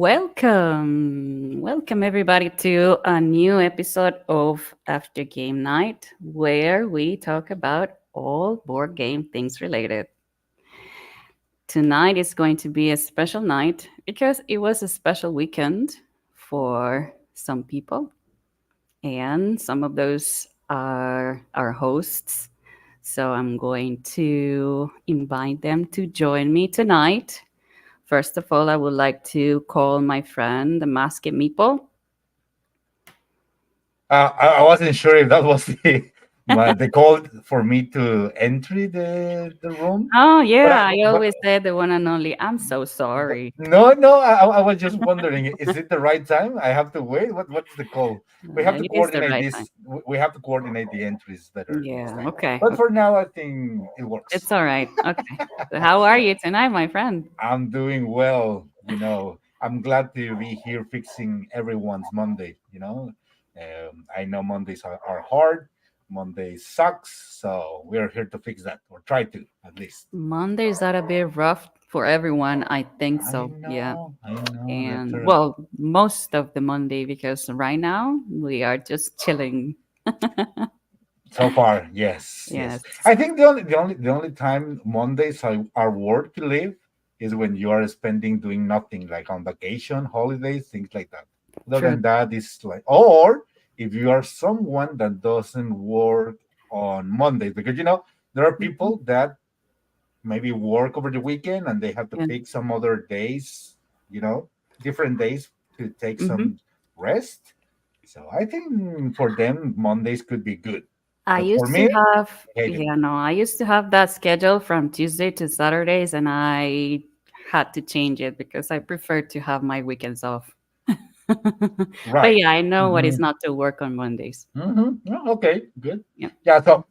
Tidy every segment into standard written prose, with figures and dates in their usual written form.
Welcome everybody to a new episode of After Game Night where we talk about all board game things related. Tonight is going to be a special night because it was a special weekend for some people, and some of those are our hosts. So I'm going to invite them to join me tonight. First of all, I would like to call my friend, the Masked Meeple. I wasn't sure if that was the call for me to enter the room, Oh, but yeah, I always said the one and only. I'm so but sorry. no, I was just wondering, is it the right time? I have to wait. What's the call? We have to It is the coordinate right time. this. We have to coordinate the entries better next Yeah, time. okay. But Okay. for now, I think it It's works. all right. Okay. So how are you tonight, my friend? I'm doing well. I'm glad to be here fixing everyone's Monday. I know Mondays are hard. Monday sucks. So we're here to fix that, or try to at least. Mondays are a bit rough for everyone. I think I so. Yeah. know, I know. That's And true. well, most of the Monday because right now we are just chilling. So far, yes, yes. Yes. I think the only time Mondays are worth to live is when you are spending doing nothing, like on vacation, holidays, things like that. Other True. than that, it's like, or if you are someone that doesn't work on Mondays, because there are Mhm. people that maybe work over the weekend and they have to Yeah. pick some other days, different days to take Hmm. some rest. So I think for them, Mondays could be good. I But for used to me, have, I hate it. yeah, no, I used to have that schedule from Tuesday to Saturdays, and I had to change it because I prefer to have my weekends off. But Right. yeah, I know what Hmm. is not to work on Mondays. Okay, good. Yeah. Yeah, so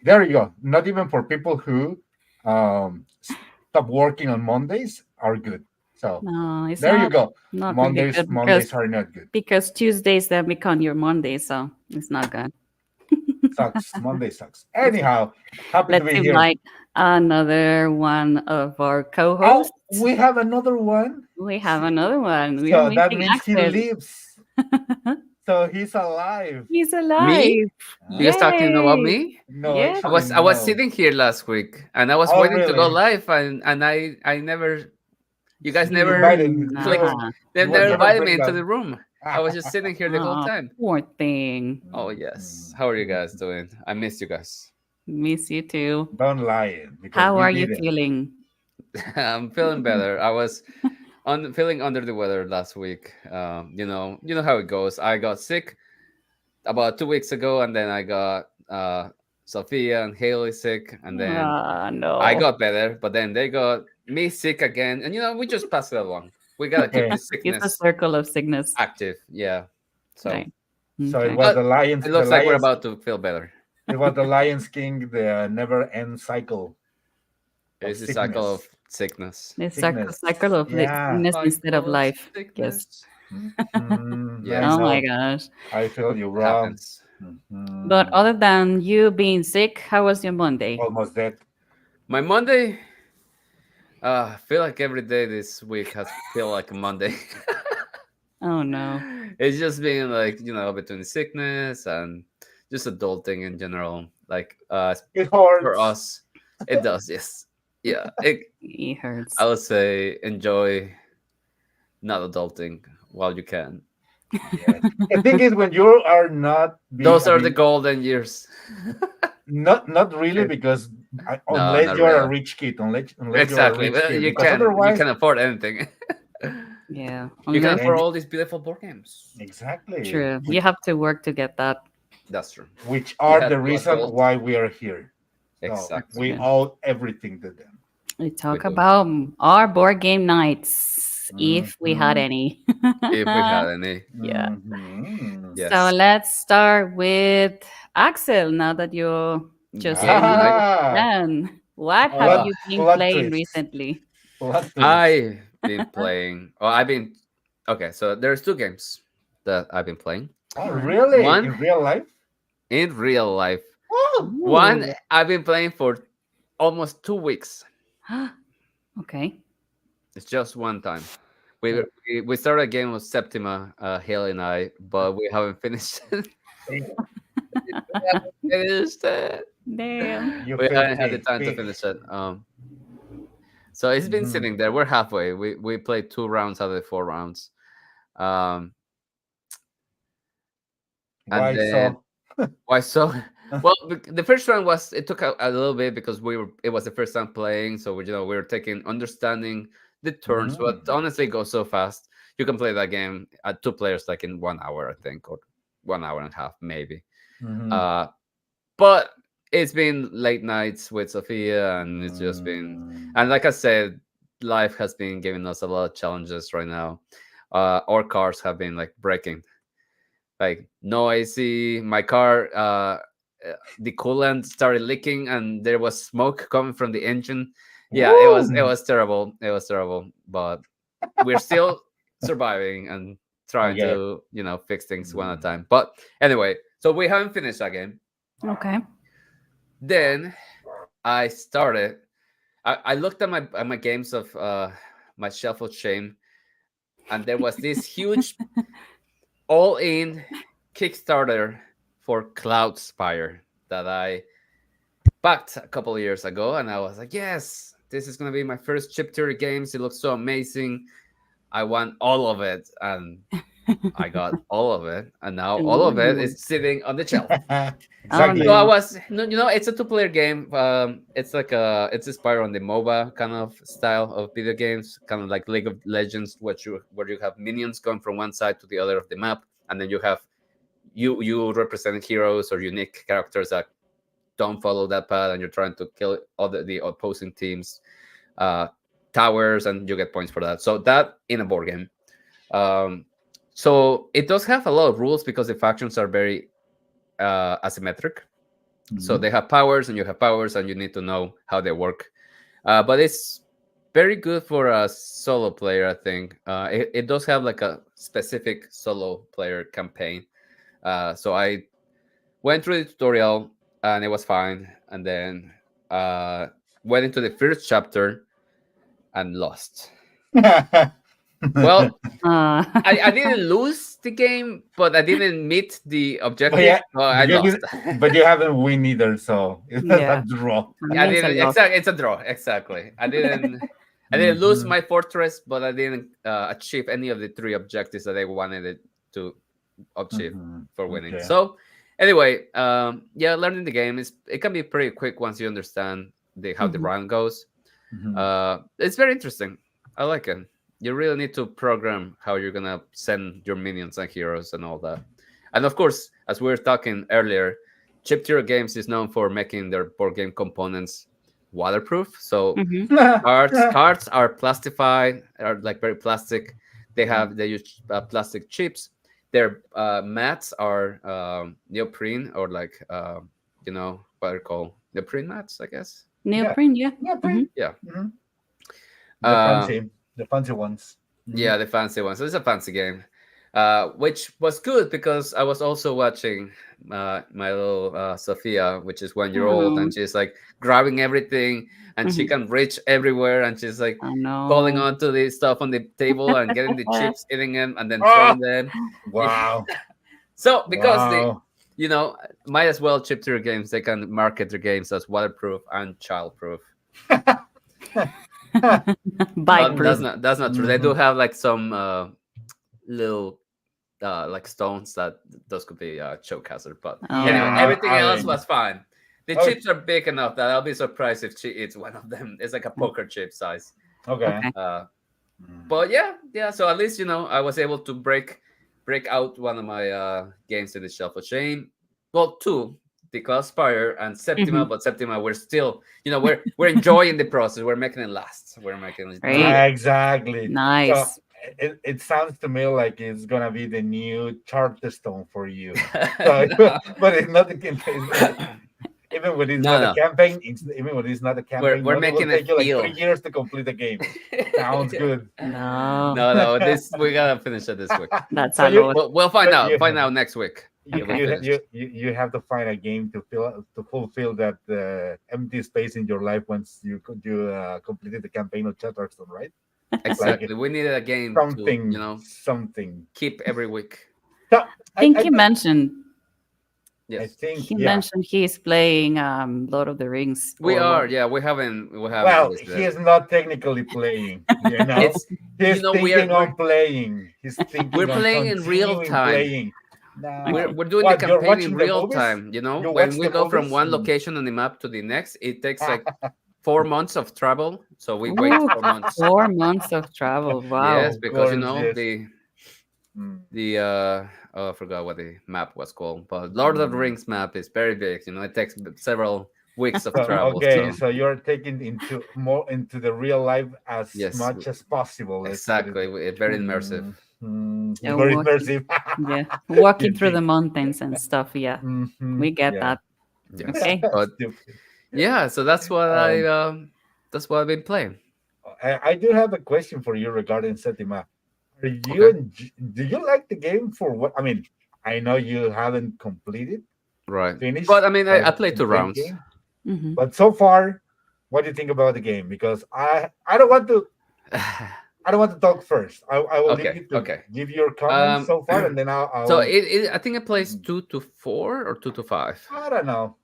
there you go. Not even for people who stop working on Mondays are good. So No, it's there you not go. not really Mondays, good Mondays are not good. because Tuesdays then become your Mondays, so it's not good. Sucks. Monday sucks. It's not. Anyhow, happy to Let's be here. invite another one of our Oh, co-hosts. we have another one. We have another one. We are So that missing means he Axel. lives. So he's alive. He's Me? alive. You guys Ah, talking about Yay! me? no, Yeah. I actually, was I was no. sitting here last week and I was Oh, waiting to go really? live and I never you guys He never invited. clicked Nah. they He was never never invited me bring into up. the room. I was just sitting here the whole Oh, time. poor thing. Oh yes. How are you guys doing? I missed you guys. Miss you too. Don't lie, because How we are you didn't. feeling? I'm feeling better. I was feeling under the weather last week. You know how it goes. I got sick about 2 weeks ago and then I got Sophia and Haley sick and then Ah, I no. got better, but then they got me sick again, and we just pass it along. We gotta keep Okay, this It's a sickness circle of sickness. active, yeah. So, Right. so it Okay. was but the lions. it The looks like we're lions. about to feel better. It was the Lions King. The never end cycle of It's a cycle of sickness. sickness. The Sickness. circle of Yeah. sickness instead of Cycle of life. Yes. sickness. I Yes, Oh my know. gosh. I feel you, it Rob. happens. But Mhm. other than you being sick, how was your Monday? Almost dead. My Monday, I feel like every day this week has feel like a Monday. Oh no. It's just been like between sickness and just adulting in general. Like It for hurts. us, it does. Yes, yeah. It I hurts. would say enjoy not adulting while you can. Yes. The thing is, when you are not being, Those I are the mean, golden years. not really, It- because no, unless not you are a really. rich kid, unless you're a Exactly. rich Well, kid, you because can you otherwise, can afford anything. Yeah. You can Unless afford and all these beautiful board games. exactly, true. You which have to work to get that. That's true. which You are have the to reason adult. why we are here. So That's Exactly. we true. owe everything to them. We We talk do. about our board game nights, if we had Mhm. any. If we had any. Yeah. Mhm. So Yes. let's start with Axel. Now that you just Game night. Ah, done, what have Uh plot you been plot playing twist. recently? Plot twist. I've been playing. Well, I've been okay. So there's two games that I've been playing. Oh, All right. really? One In real life? in real life. Oh, One Ooh. I've been playing for almost 2 weeks. Okay. It's just one time. We started a game with Septima, Haley and I, but we haven't finished it. We haven't finished it. Damn. You We feel haven't had the pig, time to pig. finish it. So it's been Mhm. sitting there. We're halfway. We played 2 rounds out of the 4 rounds. Um, and Why then so? why so? Well, the first round was it took a little bit because it was the first time playing, so we were taking understanding the turns. But Mm. honestly, it goes so fast. You can play that game at 2 players like in 1 hour, I think, or 1 hour and a half maybe. Mhm. Uh, but it's been late nights with Sophia, and it's just been, Mm. and like I said, life has been giving us a lot of challenges right now. Our cars have been like breaking, like noisy. My car, the coolant started leaking, and there was smoke coming from the engine. Yeah, it Woo! was terrible. It was terrible, but we're still surviving and trying Okay. to fix things one at a Mm. time. But anyway, so we haven't finished that game. Okay. Then I started. I looked at my games of my shelf of shame, and there was this huge all-in Kickstarter for Cloud Spire that I backed a couple of years ago, and I was like, yes, this is gonna be my first chapter games. It looks so amazing. I want all of it, and I got all of it, and now all of it Ooh. is sitting on the shelf. Oh Exactly. So I no. was, it's a two-player game. It's like it's inspired on the MOBA kind of style of video games, kind of like League of Legends, where you have minions going from one side to the other of the map, and then you have you represent heroes or unique characters that don't follow that path, and you're trying to kill the opposing teams uh, towers, and you get points for that. So that in a board game. Um, so it does have a lot of rules because the factions are very asymmetric. So Mhm. they have powers, and you have powers, and you need to know how they work. But it's very good for a solo player, I think. It does have like a specific solo player campaign. So I went through the tutorial, and it was fine. And then uh, went into the first chapter and lost. Well, Uh, I didn't lose the game, but I didn't meet the But objective, yeah, so I but lost. you haven't win either, so it's a yeah. draw. For I me, it's a didn't loss. exactly. It's a draw. Exactly. I didn't lose Mhm. my fortress, but I didn't achieve any of the 3 objectives that I wanted it to achieve Mhm. for winning. Okay. So anyway, yeah, learning the game is it can be pretty quick once you understand how the Hmm. round goes. Mhm. It's very interesting. I like it. You really need to program how you're gonna send your minions and heroes and all that. And of course, as we were talking earlier, Chip Tier Games is known for making their board game components waterproof. So Hmm. cards are plastified, are like very plastic. They use plastic chips. Their mats are neoprene, or like what are called neoprene mats, I guess. Yeah. Neoprene, yeah. Yeah, Hmm. pretty. Yeah. Mhm. The Uh, fancy, the fancy ones. Mhm. Yeah, the fancy one. So it's a fancy game, which was good because I was also watching my little Sophia, which is 1 year old, Oh, and she's like grabbing everything, and she hmm. can reach everywhere, and she's like I holding know. on to the stuff on the table and getting the chips, eating them, and then Oh, throwing them. Yeah. wow. So because Wow. you know, might as well chip their games. They can market their games as waterproof and childproof. Bike Well, proof. that's not true. They do Mhm. have like some little like stones that those could be choke hazard. But Oh, anyway, Yeah, okay. everything else was fine. The oh, chips are big enough that I'll be surprised if she eats one of them. It's like a poker chip size. okay. Okay. Uh, Mm. but yeah. So at least I was able to break out one of my games in the shelf of shame. Well, two. The Spire and Septima, Hmm. but Septima, we're still, we're enjoying the process. We're making it last. We're making it Great. good. Exactly. So Nice. it sounds to me like it's gonna be the new Charterstone for you. So, No. but it's not the even when it's No, not a no. campaign. Even when it's not a We're campaign we're mode, it will making it take you like feel. 3 years to complete the game. Sounds good. No, No, this we gotta finish it this week. that's So a you lot. We'll so find out. you Find out next week you if we Okay. you you finished. you, you have to find a game to fulfill that empty space in your life once you completed the campaign of Chatterstone, right? like Exactly. We needed a game to, something. keep every week. So think I he think mentioned I Yes. think he yeah. mentioned he's playing Lord of the Rings We or are, what? yeah, we haven't Well, released he it. is not technically playing. It's He's we're thinking we're on playing. He's we're thinking on playing in real continuing time. playing. No, We're doing the what? You're campaign in watching the real movies? time. You When watch we the go from movies? one location on the map to the next, it takes like 4 months of travel. So we wait Ooh, 4 months. 4 months of travel. Yes, Wow. Of because course, yes. Mm, I forgot what the map was called, but Lord of the mm. Rings map is very big. It takes several weeks of So travel. okay, So so you're taking into more into the real life as yes, much as possible. Let's put it. exactly. Very immersive. Very Walking, immersive. yeah, walking You through the think? mountains and stuff. Yeah, we get Yeah. that. Yes, Okay. but Stupid. yeah. So Um, that's what I've been playing. I do have a question for you regarding Setima. Okay, Do you like the game for what? I mean, I know you haven't right. finished But I mean, I played two complete rounds. game, Hmm. but so far, what do you think about the game? Because I don't want to talk first. I will leave Okay, you to okay. give your comments Um, so far, and then so I'll I think it plays 2 to 4 or 2 to 5. I don't know.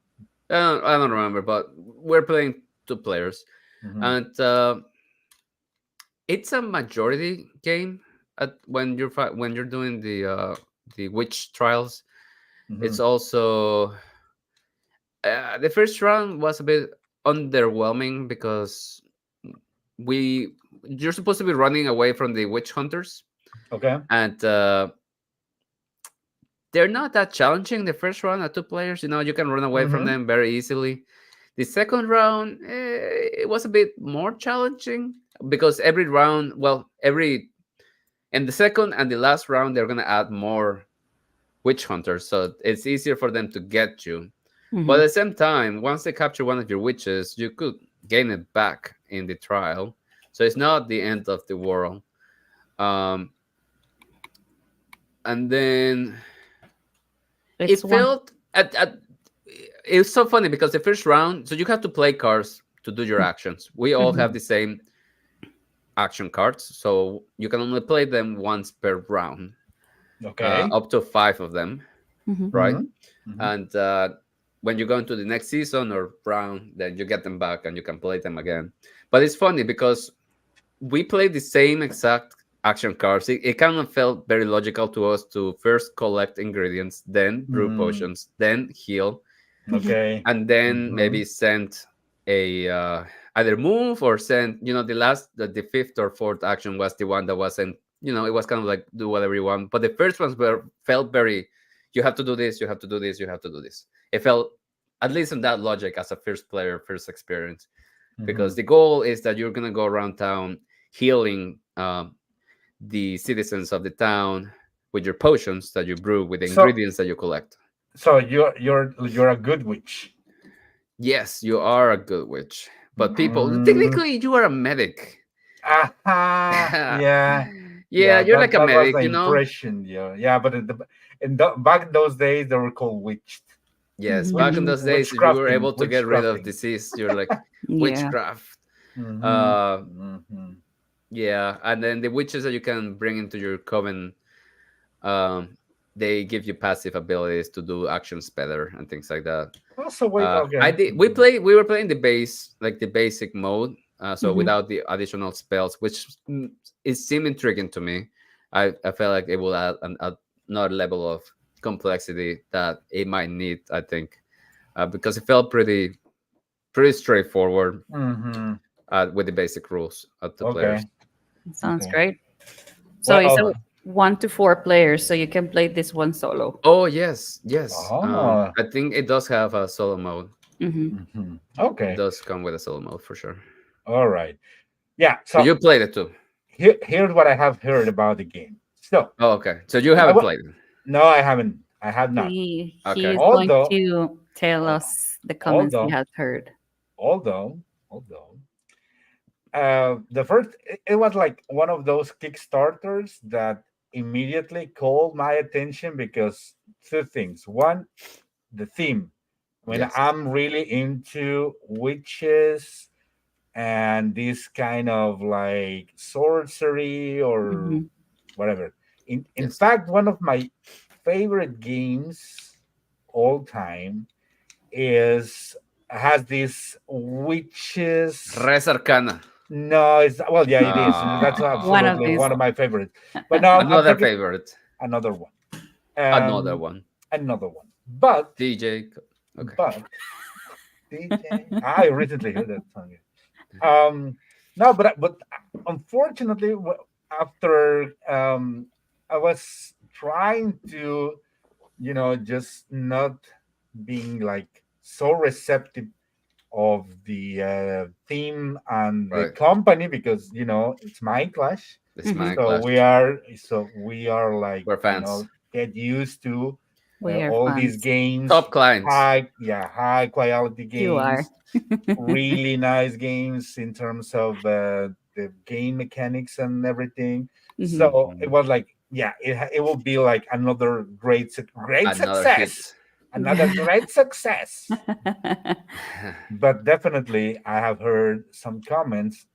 I don't remember, but we're playing 2 players, Hmm. and it's a majority game. When you're doing the witch trials, Hmm. it's also the first round was a bit underwhelming because we you're supposed to be running away from the witch hunters, Okay. and they're not that challenging. The first round at 2 players, you can run away from Hmm. them very easily. The second round, it was a bit more challenging because every round, well, every in the second and the last round, they're gonna add more witch hunters, so it's easier for them to get you. But Hmm. at the same time, once they capture one of your witches, you could gain it back in the trial, so it's not the end of the world. Um, and then It's it one. felt at it was so funny because the first round, so you have to play cards to do your actions. We all Hmm. have the same action cards, so you can only play them once per round, Okay. up to 5 of them, Hmm. right? Hmm. Hmm. And when you go into the next season or round, then you get them back and you can play them again. But it's funny because we played the same exact action cards. It kind of felt very logical to us to first collect ingredients, then brew Hmm. potions, then heal, Hmm. Okay. and then Hmm. maybe send a either move or send. The fifth or fourth action was the one that wasn't. It was kind of like do whatever you want. But the first ones felt very. You have to do this. You have to do this. You have to do this. It felt, at least in that logic, as a first player, first experience, Hmm. because the goal is that you're gonna go around town healing the citizens of the town with your potions that you brew with the So ingredients that you collect. you're a good witch. Yes, you are a good witch. But people, Mm. technically, you are a medic. Aha, yeah, Yeah, yeah. you're That like a that was the medic, impression. Yeah, yeah. But back in those days, they were called witched. Yes, Hmm. back in those days, if you were Witchcrafting, able to get rid of witchcrafting. disease, you're like Yeah. witchcraft. Mm-hmm. Uh, Mm-hmm. yeah, and then the witches that you can bring into your coven, um, they give you passive abilities to do actions better and things like that. Also, wait. I Okay. did. We were playing the base, like the basic mode, so Hmm. without the additional spells, which it seemed intriguing to me. I felt like it will add another level of complexity that it might need. I think because it felt pretty straightforward Mm-hmm. with the basic rules of the players. Okay. Sounds Okay. great. So Well. it's a 1 to 4 players, so you can play this one solo. Oh yes, yes. Oh. I think it does have a solo mode. Hmm. Hmm. It Okay. does come with a solo mode for sure. All right. Yeah. So So you played it too. here's what I have heard about the game. So Oh, okay. So you I haven't wa- played it. no, I haven't. I have not. He Okay. is going Although, to tell al- us the comments he although, has heard. although, although, the first it was like one of those Kickstarters that immediately called my attention because two things. One, the theme. I mean, Yes. I'm really into witches and this kind of like sorcery or Mhm. whatever. In Yes. fact, one of my favorite games all time is has this witches. Res Arcana. No, it's well, yeah, it is. That's One of absolutely these. one of my favorites. But now I'm Another talking favorite. another one. Another Um, one. another one. But DJ. Okay. but DJ, I recently heard that song. No, but unfortunately, after I was trying to, just not being like so receptive of the theme and the Right. company because it's my clash. This Mhm. man So clash. we are like We're fans. get used to We are all these fans. games, Top clients. high quality You are. games, really nice games in terms of the game mechanics and everything. Mhm. So it Mhm. was like, yeah, it will be like another great Another success, hit. another great success. But definitely, I have heard some comments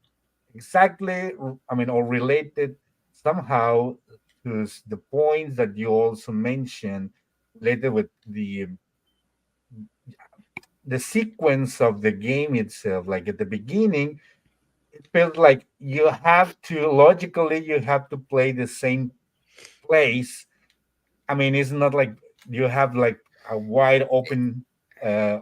exactly, I mean, or related somehow to the points that you also mentioned related with the sequence of the game itself. Like at the beginning, it feels like you have to play the same place. I mean, it's not like you have like a wide open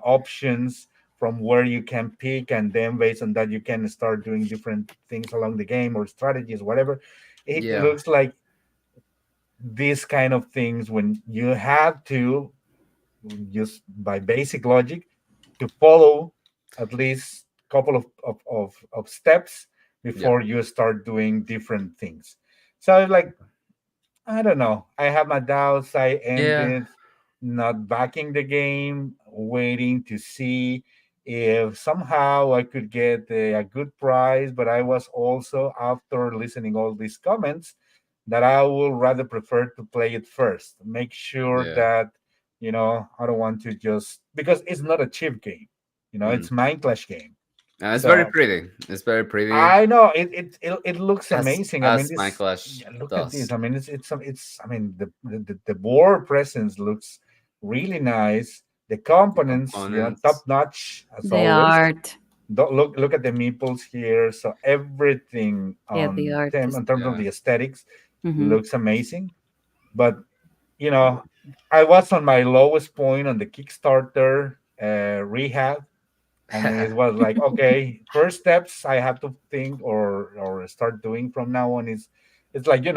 options from where you can pick, and then based on that, you can start doing different things along the game or strategies, whatever. It Yeah. looks like these kind of things when you have to just by basic logic to follow at least a couple of steps Yeah. before you start doing different things. So like I don't know. I have my doubts. I Yeah. ended not backing the game, waiting to see if somehow I could get a good price. But I was also, after listening all these comments, that I would rather prefer to play it first. Make sure Yeah. that, I don't want to just, because it's not a cheap game. Mhm. It's Mind Clash game. And it's very So pretty. It's very pretty I know it looks amazing. I mean, as my this. clash Yeah, look at does. this. I mean, it's. I mean, the board presence looks really nice. The The components, top components. notch as The always. art. Look at the meeples here. So everything Yeah, the on art them is. in terms of Yeah. the aesthetics Mhm. looks amazing. But you know, I was on my lowest point on the Kickstarter rehab. I mean, it was like, okay, first steps I have to think or start doing from now on is it's like Yes.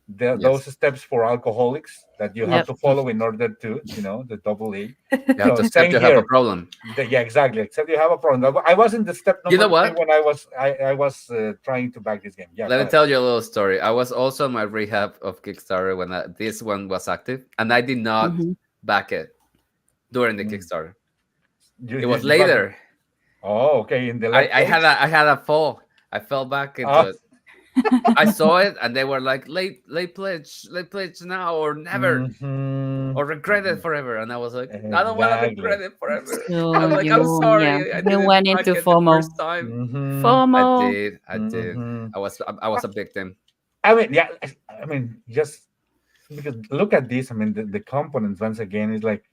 those steps for alcoholics that you have Yep. to follow in order to the double A. You have So to accept same you have a here. problem. Yeah, exactly. Except you have a problem. I was in the step You number know three what? when I was trying to back this game. Yeah, Let go me ahead. tell you a little story. I was also on my rehab of Kickstarter when this one was active, and I did not Mhm. back it during the Mm. Kickstarter. You, It you was you back. later. Oh, okay. In the I, late I had phase. a I had a fall. I fell back into Ah. it. I saw it, and they were like, late pledge now or never, Mhm. or regret it forever. And I was like, I don't want to regret Exactly. it forever. So I'm like, I'm yeah, sorry, I you didn't went back into it the first FOMO. time. Mhm. I FOMO. did, I did. Mhm. I was a victim. I mean, yeah. I mean, just because look at this. I mean, the components once again is like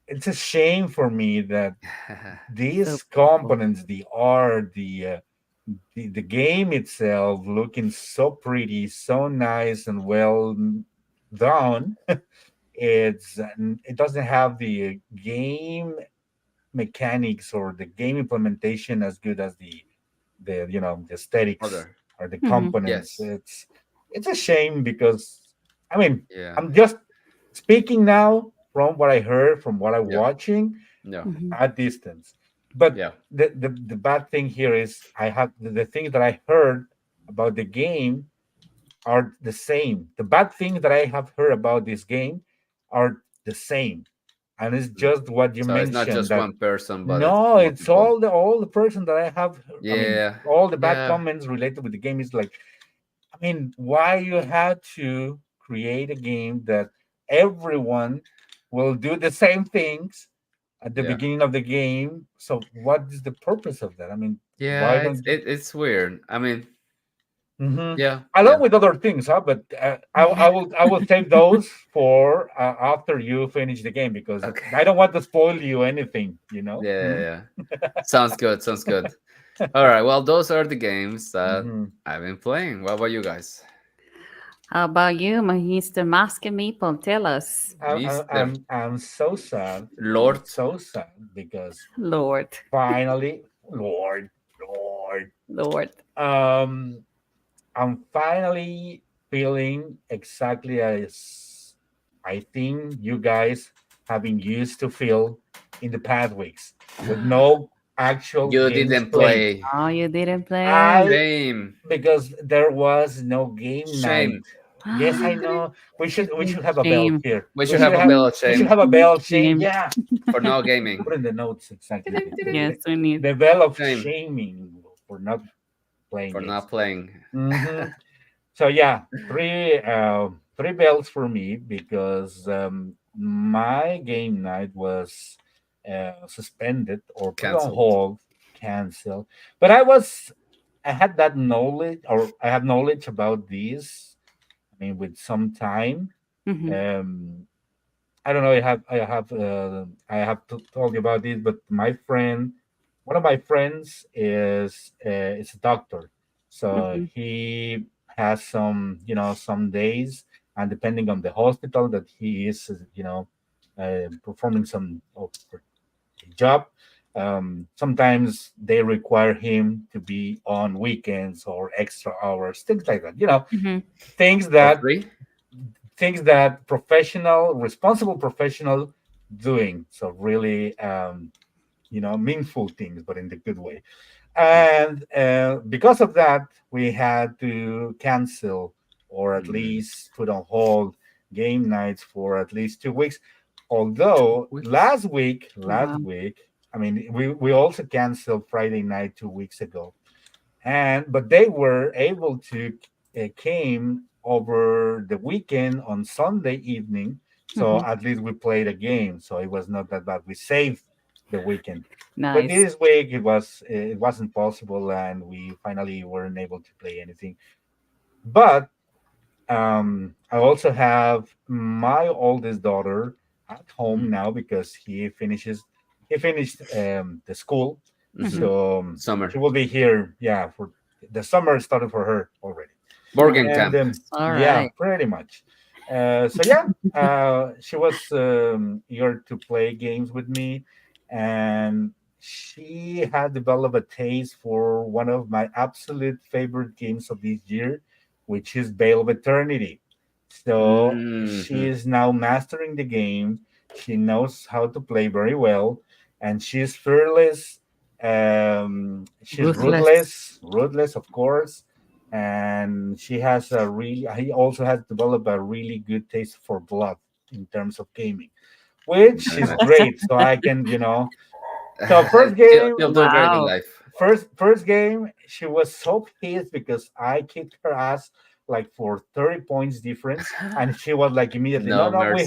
it's a shame for me that So these beautiful. components, the art, the game itself, looking so pretty, so nice and well done. It doesn't have the game mechanics or the game implementation as good as the aesthetics Other, or the Mhm. components. yes, It's a shame because I mean yeah, I'm just speaking now from what I heard from what I'm yeah, watching yeah, Mhm. at distance. But yeah. the bad thing here is I have the things that I heard about the game are the same. The bad things that I have heard about this game are the same. And it's Mm. just what you So it's not mentioned just that one person, but it's no, it's multiple. all the person that I have. I mean, Yeah, all the bad yeah. comments related with the game is like, I mean, why you had to create a game that everyone will do the same things at the Yeah. beginning of the game. So what is the purpose of that? I mean, why Yeah, don't you? it's weird. I mean, Mhm. yeah, Along yeah. with other things, huh? But I will save those for after you finish the game because Okay. I don't want to spoil you anything. Yeah, yeah, Mhm. yeah. Sounds good. Sounds good. All right. Well, those are the games that Mhm. I've been playing. What about you guys, How about you, Mr. Master Meeple? Tell us, Mister I'm so sad. I'm Lord? so sad because Lord, finally, Lord, Lord. um, I'm finally feeling exactly as I think you guys have been used to feel in the past weeks with no actual You games didn't played. play. Oh, you didn't play. I Shame. because there was no game night. Shame. Yes, I know. We should have a bell Shame. here. We We should should have a have bill of we should shame have a bell shame. Shame. Yeah, for no gaming. put in the notes exactly Yes, we need. the bell of Shame shaming for not playing for games. not playing. Hmm. So yeah, three bells for me because my game night was suspended or put on Cancelled. hold, canceled. But I had that knowledge, or I have knowledge about these. I mean, with some time. Hmm. Um, I don't know. I have told you about this, but one of my friends is a doctor, so Hmm. he has some days, and depending on the hospital that he is, performing some of the job, sometimes they require him to be on weekends or extra hours, things like that. Hmm. Things For that free? responsible professional doing. So really, meaningful things, but in the good way. And because of that, we had to cancel or at Mm, least put on hold game nights for at least 2 weeks. two Although weeks. Wow. last week, I mean, we also canceled Friday night 2 weeks ago, and but they were able to came over the weekend on Sunday evening, so Hmm. at least we played a game, so it was not that bad. We saved the weekend, but Nice. this week it wasn't possible, and we finally weren't able to play anything. But I also have my oldest daughter at home Mm, now because he finished the school, hmm. Hmm. so she Summer. will be here. Yeah, for the summer started for her already, Boarding and camp. All yeah, right. pretty much. So yeah, she was eager to play games with me, and she had developed a taste for one of my absolute favorite games of this year, which is Veil of Eternity. So she Hmm. is now mastering the game. She knows how to play very well, and she's fearless. She's Ruthless. ruthless, of course, and she has a really. He also has developed a really good taste for blood in terms of gaming, which Very is nice. great. So I can, So first She'll, game, she'll do great in Wow. life. first game, she was so pissed because I kicked her ass like for 30 points difference, and she was like immediately, no, No no, mercy.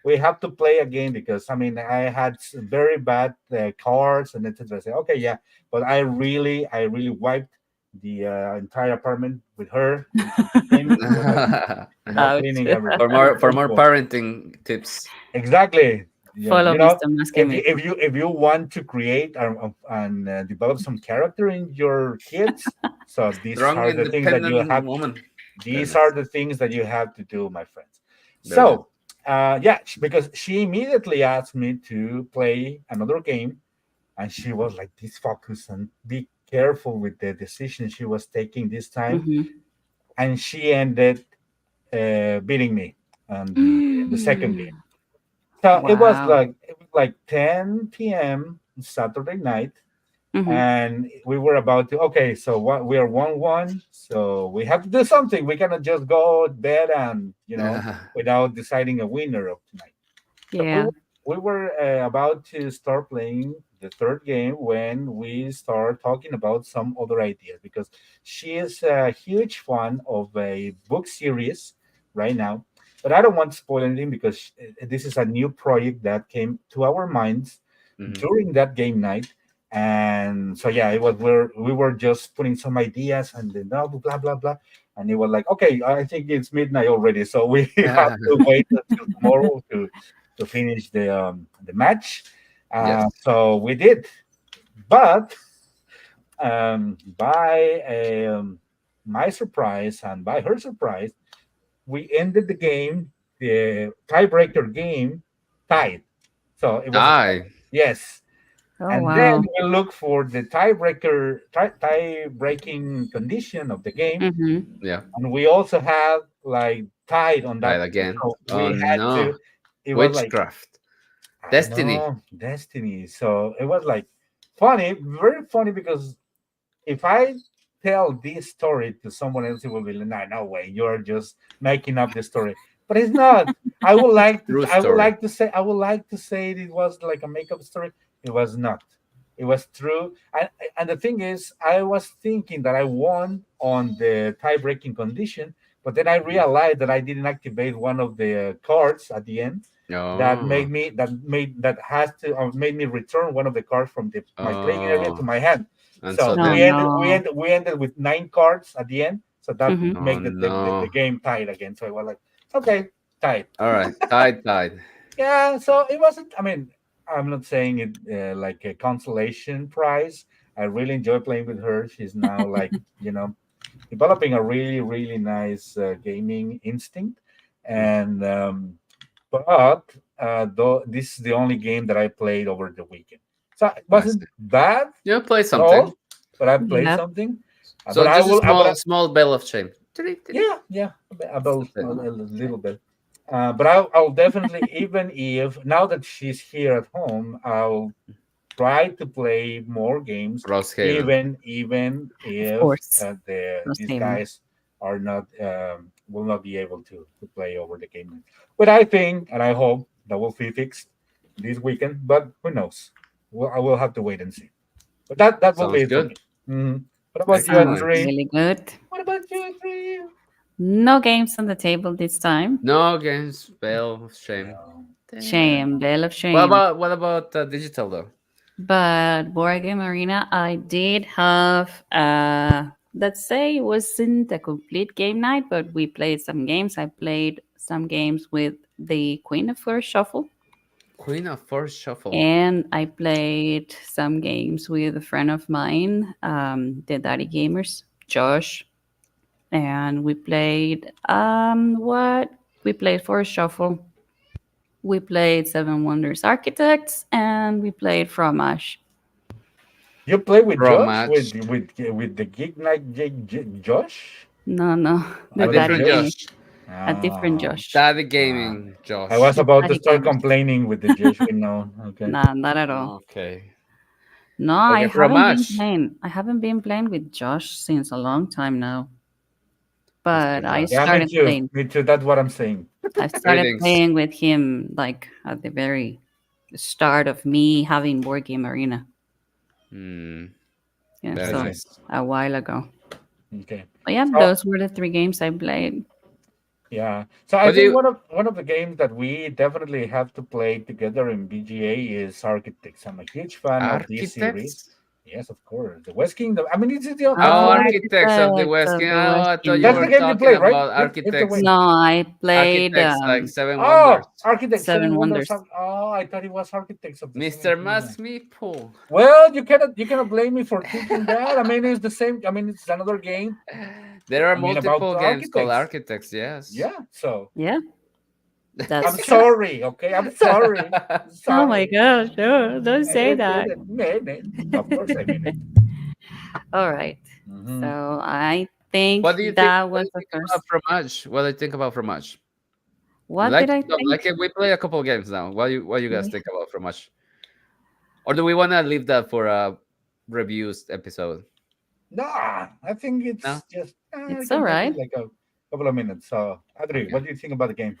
we have to play again because I mean I had very bad cards and etc. I said, okay, yeah, but I really wiped the entire apartment with her and him. It was like Ouch. cleaning everywhere. For It was more for very more cool. parenting tips. Exactly. Yeah, Follow Mr. Master Meeple. if you want to create and develop some character in your kids, so Strong, independent woman. Very these are nice. the things that you have to do, my friends. Very nice. So, yeah, because she immediately asked me to play another game, and she was like, "This focus and be careful with the decision she was taking this time," Hmm. and she ended beating me on the second game. So Wow. it was like 10 p.m. Saturday night, Hmm. and we were about to, okay, so what, we are 1-1, so we have to do something. We cannot just go to bed and without deciding a winner of tonight. So Yeah. we were about to start playing the third game when we start talking about some other ideas because she is a huge fan of a book series right now. But I don't want to spoil anything because this is a new project that came to our minds. Hmm. during that game night. And so yeah, it was we were just putting some ideas and then blah blah blah, and it was like, okay, I think it's midnight already, so we have to wait until tomorrow to finish the match. Yes. So we did, but by my surprise and by her surprise, we ended the game, the tiebreaker game, tied. So it was a tie. I. Yes. Oh And then wow. we look for the tie breaking condition of the game, Mm-hmm. Yeah. and we also have like tied on Tried that. again. So Oh we had no. to. It was like, Witchcraft. I Destiny. know, destiny. So it was like funny, very funny, because if I tell this story to someone else, it will be like, no, no way, you're just making up the story. But it's not. I would like to. True I would story. like to say. I would like to say it was like a makeup story. It was not. It was true. And the thing is, I was thinking that I won on the tie-breaking condition, but then I Mhm. realized that I didn't activate one of the cards at the end that Oh. made me return one of the cards from my playing area to Oh. my hand. And so So Oh then. no. we ended with 9 cards at the end. So that Mm-hmm. Oh made the no. game tied again. So I was like, okay, tied. All right. Tied. Tied. Yeah. So it wasn't. I mean, I'm not saying it like a consolation prize. I really enjoy playing with her. She's now like, developing a really really nice gaming instinct, Mm. and but though this is the only game that I played over the weekend, so it I wasn't see. bad You play at something. all. But I played Yep. something. But So I just a will. small, small bell of shame. Yeah, yeah, That's about it. a little bit. But I'll definitely, even if now that she's here at home, I'll try to play more games, Crosshaven. even Of if course. Lost these Haven. guys are not will not be able to play over the game. But I think and I hope that will be fixed this weekend. But who knows? Well, I will have to wait and see. But that will be Sounds it for good. me. Mhm. What about you, Sounds Excellent. Andre? really good. What about you, Andre? No games on the table this time. No games. Bell of shame. No. Shame, Bell of What shame. about digital though? But Board Game Arena, I did have, let's say it wasn't a complete game night, but we played some games. I played some games with the Queen of First Shuffle, Queen of Force Shuffle. and I played some games with a friend of mine, the Daddy Gamers, Josh, and we played, what? We played First Shuffle. We played Seven Wonders Architects, and we played Fromage. You play with Pro Josh match. with the gig night Josh? No, no, the A Another Daddy different Josh? Game. Josh. A different Oh, Josh. Daddy ah. Gaming I was Josh. The about to Daddy start Gamers. complaining with the Josh we know. Okay. Nah, not at all. Okay. No, Okay, I pro haven't been match. playing. I haven't been playing with Josh since a long time now. But I Josh. Yeah, me started too. playing. Me too. That's what I'm saying. I started Greetings. playing with him like at the very start of me having Board Game Arena. Hmm. Yeah, Very so Okay. nice. a while ago. Okay. But yeah, So those were the three games I played. yeah. So I What do think you one of the games that we definitely have to play together in BGA is Architects. I'm a huge fan of this series. architects? Yes, of course. The West Kingdom. I mean, it's Oh, Oh, the game. architects of the Architects West of King. the Oh, West I thought you That's the were Kingdom. game you talking play, right? about It's the way. architects. No, I played Architects like Seven Wonders. Oh, Architects, Seven Seven Wonders. Wonders. Oh, I thought it was Architects of the Seven Mr. Kingdoms. Mask Meeple. Well, you cannot blame me for thinking that. I mean, it's the same. I mean, it's another game. There are I mean, about multiple the games called architects. architects, yes. Yeah. So Yeah, I'm that's true. sorry. Okay, I'm sorry. Oh my Sorry. gosh, no, don't say I that. mean it. Of course, I mean it. All right. Hmm. So I think What do you think? that What do was you the think about first. Fromage? What do you think about Fromage? You What like did it? I Don't like think? it? We play a couple games now. What you guys Yeah. think about Fromage? Or do we want to leave that for a reviews episode? Nah, I think No. it's just I It's all can take it right. like a couple of minutes. So, Adri, Okay. what do you think about the game?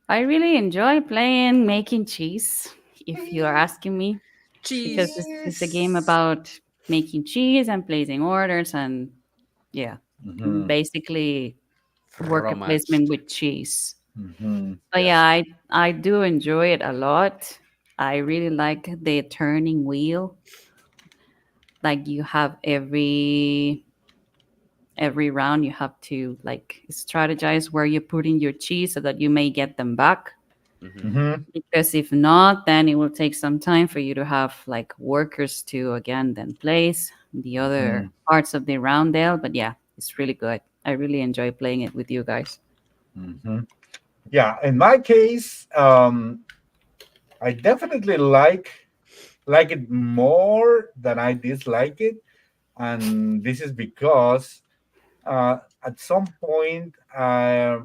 I really enjoy playing making cheese, if you are asking me, because Cheese. it's a game about making cheese and placing orders and yeah, Mm-hmm. basically worker Fromage. placement with cheese. Mm-hmm. But yeah, Yes. I do enjoy it a lot. I really like the turning wheel. Like you have every round you have to like strategize where you're putting your cheese so that you may get them back. Hmm. Hmm. Because if not, then it will take some time for you to have like workers to again then place the other Hmm. parts of the roundel. But yeah, it's really good. I really enjoy playing it with you guys. Hmm. Yeah, in my case, I definitely like it more than I dislike it, and this is because at some point, I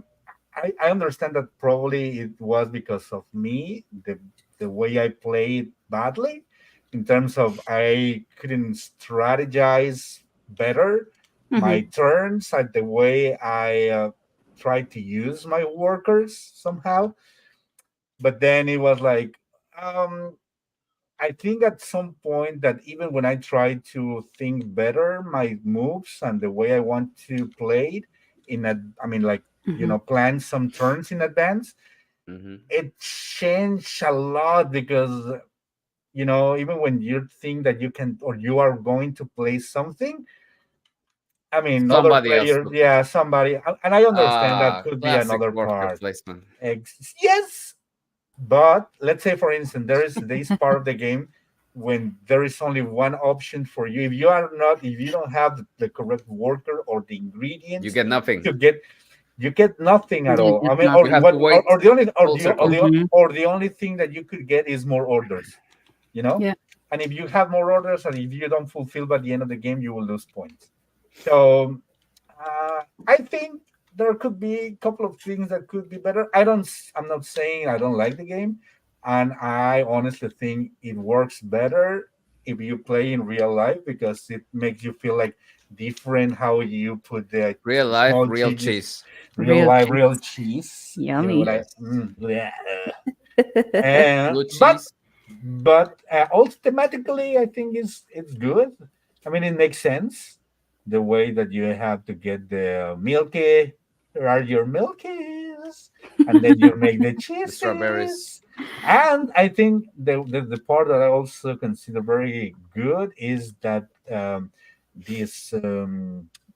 understand that probably it was because of me, the way I played badly, in terms of I couldn't strategize better my Mm-hmm. turns and the way I tried to use my workers somehow. But then it was like, um, I think at some point that even when I try to think better my moves and the way I want to play it in a, I mean, like, Mm-hmm. plan some turns in advance, Hmm. it changed a lot because, even when you think that you can or you are going to play something, I mean, other Somebody else players, took it. yeah, somebody, and I understand that could be Classic another worker part. placement. Yes, but let's say, for instance, there is this part of the game when there is only one option for you. If you don't have the correct worker or the You ingredients get nothing. to get, you get nothing at You all. get I mean, You or nothing. have to what, wait or the only, full circle. Mm-hmm. or the only thing that you could get is more orders. You know, Yeah. and if you have more orders, and if you don't fulfill by the end of the game, you will lose points. So I think there could be a couple of things that could be better. I'm not saying I don't like the game, and I honestly think it works better if you play in real life because it makes you feel like different how you put the Real life, small real cheeses, cheese. real Real life, real cheese. cheese. You know what Yummy. I? Yes. Yeah. And Blue but cheese. also thematically, I think it's good. I mean, it makes sense the way that you have to get the milky. There are your milkies, and then you make the The strawberries. cheeses. And I think the part that I also consider very good is that this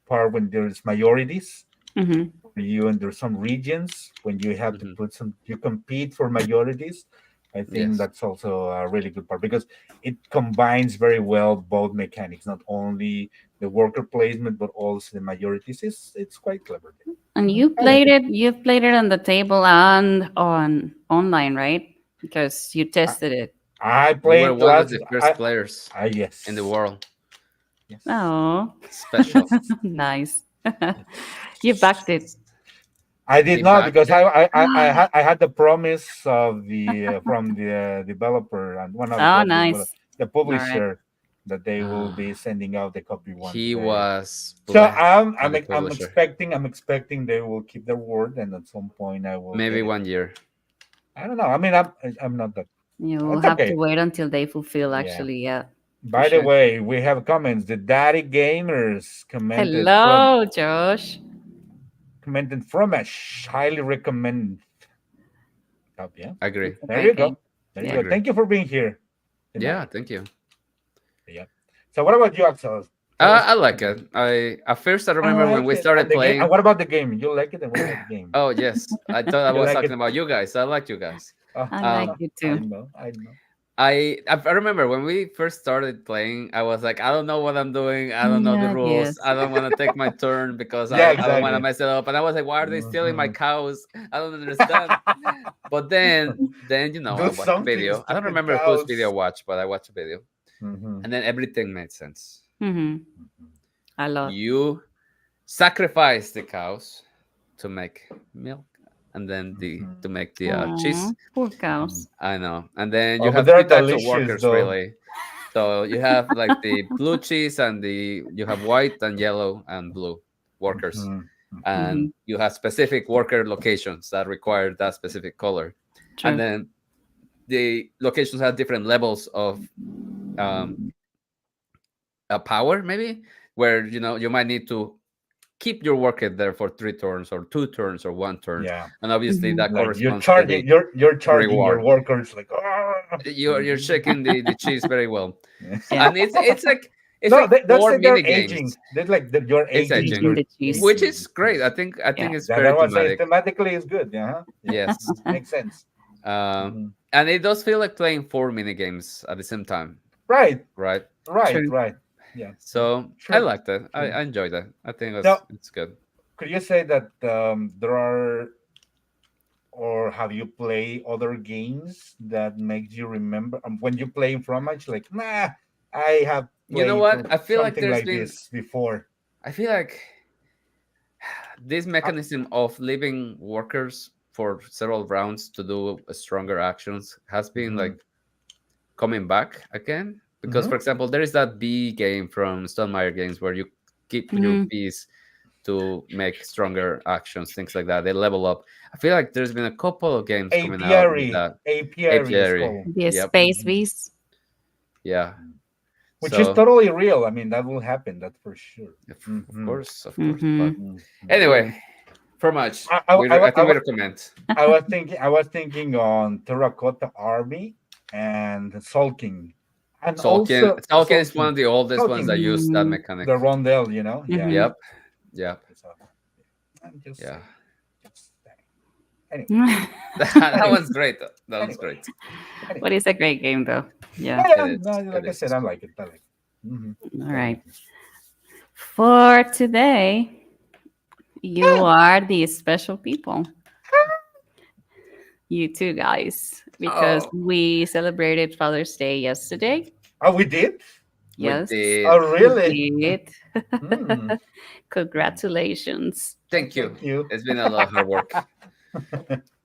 part when there's majorities Mm-hmm. you and there's some regions when you have to Hmm. put some you compete for majorities. I think Yes. that's also a really good part because it combines very well both mechanics, not only the worker placement but also the majorities. It's quite clever. And Mhm. I like it. you've played it on the table and on online, right? Because you i, tested it. I We were played one of last. the first players I in the Yes, world. yes, Oh, Special. nice. You backed it. yes. I He did not backed because it. I had the promise of the from the developer and one of Oh, the nice. All right. publisher that they will Ah, be sending out the copy once he they. was So blessed by the I'm publisher. expecting they will keep their word and at some point I will Maybe get it. 1 year. I don't know. I mean, I'm not that. You It's have to okay. wait until they fulfill, Yeah. actually. Yeah, for By the sure. way, we have comments. The Daddy Gamers Hello, Josh. commented from a highly recommend. Oh, yeah. Agree. It's a There great you game. go. There you Yeah. go. Agree. Thank you for being here Yeah, tonight. thank you. Yeah. So what about you, Axel? Tell us I like about the it. game. I at first I I remember when like we it. And started the game. And playing. what about the game? You like it? And what about the game? Oh yes, I thought I You was like talking it? about you guys. I like you guys. I like Um, it I too. know. I know. I remember when we first started playing, I was like, I don't know what I'm doing. I don't know the Yeah, rules. yes. I don't want to take my turn because Yeah, I don't want to exactly. mess it up. And I was like, why are they stealing my Mhm. cows? I don't understand. But then I Do watched a something, video. I don't stupid remember whose video cows. I watched, but I watched a video, Hmm. and then everything made sense. Mm-hmm. A lot. You sacrifice the cows to make milk, and then the Hmm. to make the cheese. Aw, poor Hmm. cows. I know. And then you Oh, but have three they're types of delicious, workers though. really. So you have like the blue cheese and you have white and yellow and blue workers. Hmm. Mm-hmm. And you have specific worker locations that require that specific color. And True. then the locations have different levels of um, power, maybe, where you might need to keep your worker there for 3 turns or 2 turns or 1 turn, Yeah, and obviously Mhm. that like corresponds to the you're charging your reward. workers like, "Ah." You're checking the cheese very well, Yeah. and it's like No, that's four like they're mini games. aging. That's like you're It's aging aging, Teaching your the cheese. which aging is the great. I cheese. think I think Yeah. it's very That was saying thematic. thematically is good. Yeah, yeah, Yes, makes sense. um, Hmm. and it does feel like playing four mini games at the same time, Right, right? right, True. right. Yeah, yeah. So I True, like that. true. I enjoy that. I think So, it's good. could you say that there are, or have you played other games that makes you remember when you play in Fromage? Like, nah, I have You know played what? I feel like something there's like been. this before. I feel like this Uh, mechanism of leaving workers for several rounds to do stronger actions has been mhm, like coming back again. Because, for mhm. example, there is that B game from Stonemeyer Games where you keep your Mm, bees to make stronger actions, things like that. They level up. I feel like there's been a couple of games coming out with Apiary, that. apiary is Apiary. called. the Yep. space Mhm. beast. Yeah. Which is So, totally real. I mean, that will happen. That's for sure. of Hmm. course, of course. But Mm-hmm. anyway, for much, I think we recommend. I was thinking on Terracotta Army and Sulking, and Tolkien. also Tolkien is one Sulking, of the oldest ones that Sulking, use that Mm-hmm. mechanic. the rondel. You know, yeah. Mm-hmm. Yep. Yep. So I'm just Yeah. saying, just saying. Anyway, That anyway, one's great. That one's anyway, great. But anyway. it's a great game, though. Yeah, Yeah. It yeah. is. No, It like I is. said, It's I good. like it. I like it. Hmm. All right. Definitely. For today, you are the special people. You two guys, because Oh, we celebrated Father's Day yesterday. Oh, we did. we Yes, Oh, did. really? we did. Hmm. Congratulations. Oh, Thank you. thank you. It's been a lot of hard work. I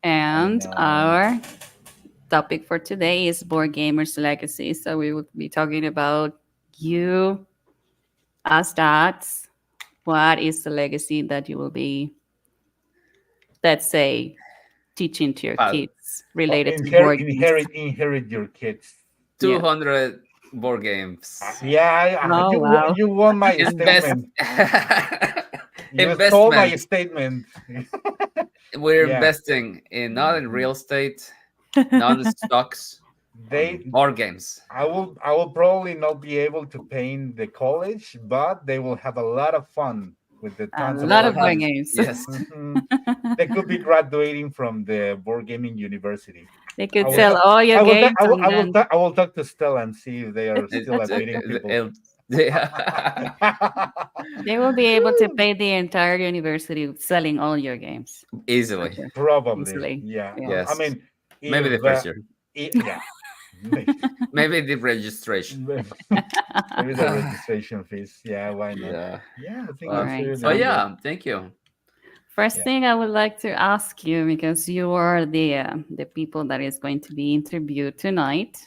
And know. our topic for today is Board Gamers Legacy. So we will be talking about you as dads. What is the legacy that you will be, let's say, teaching to your Well, kids Oh, related to board games? inherit your kids. Yeah. 200 board games. Yeah, Oh, wow. you won my Invest. statement. You stole my Investment. statement. We're Yeah. investing in not in Mhm. real estate, not in stocks, on They board games. I will probably not be able to pay in the college, but they will have a lot of fun with the A tons of They lot will board of board have, games. games. yes. Mhm. They could be graduating from the board gaming university. They I could will sell talk. all your games and then I will talk to Stella and see if they are It, still it, admitting it, people. it'll- yeah. they will be able to pay the entire university selling all your games. For Easily. sure. Probably, Easily. yeah. Yeah. I Yes. mean, Maybe if the first year. yeah, maybe, Maybe the registration. maybe the registration fees. Yeah, why not? Yeah. Yeah, I think All But, that's right. really but So good. yeah, thank you. first Yeah. thing I would like to ask you, because you are the people that is going to be interviewed tonight.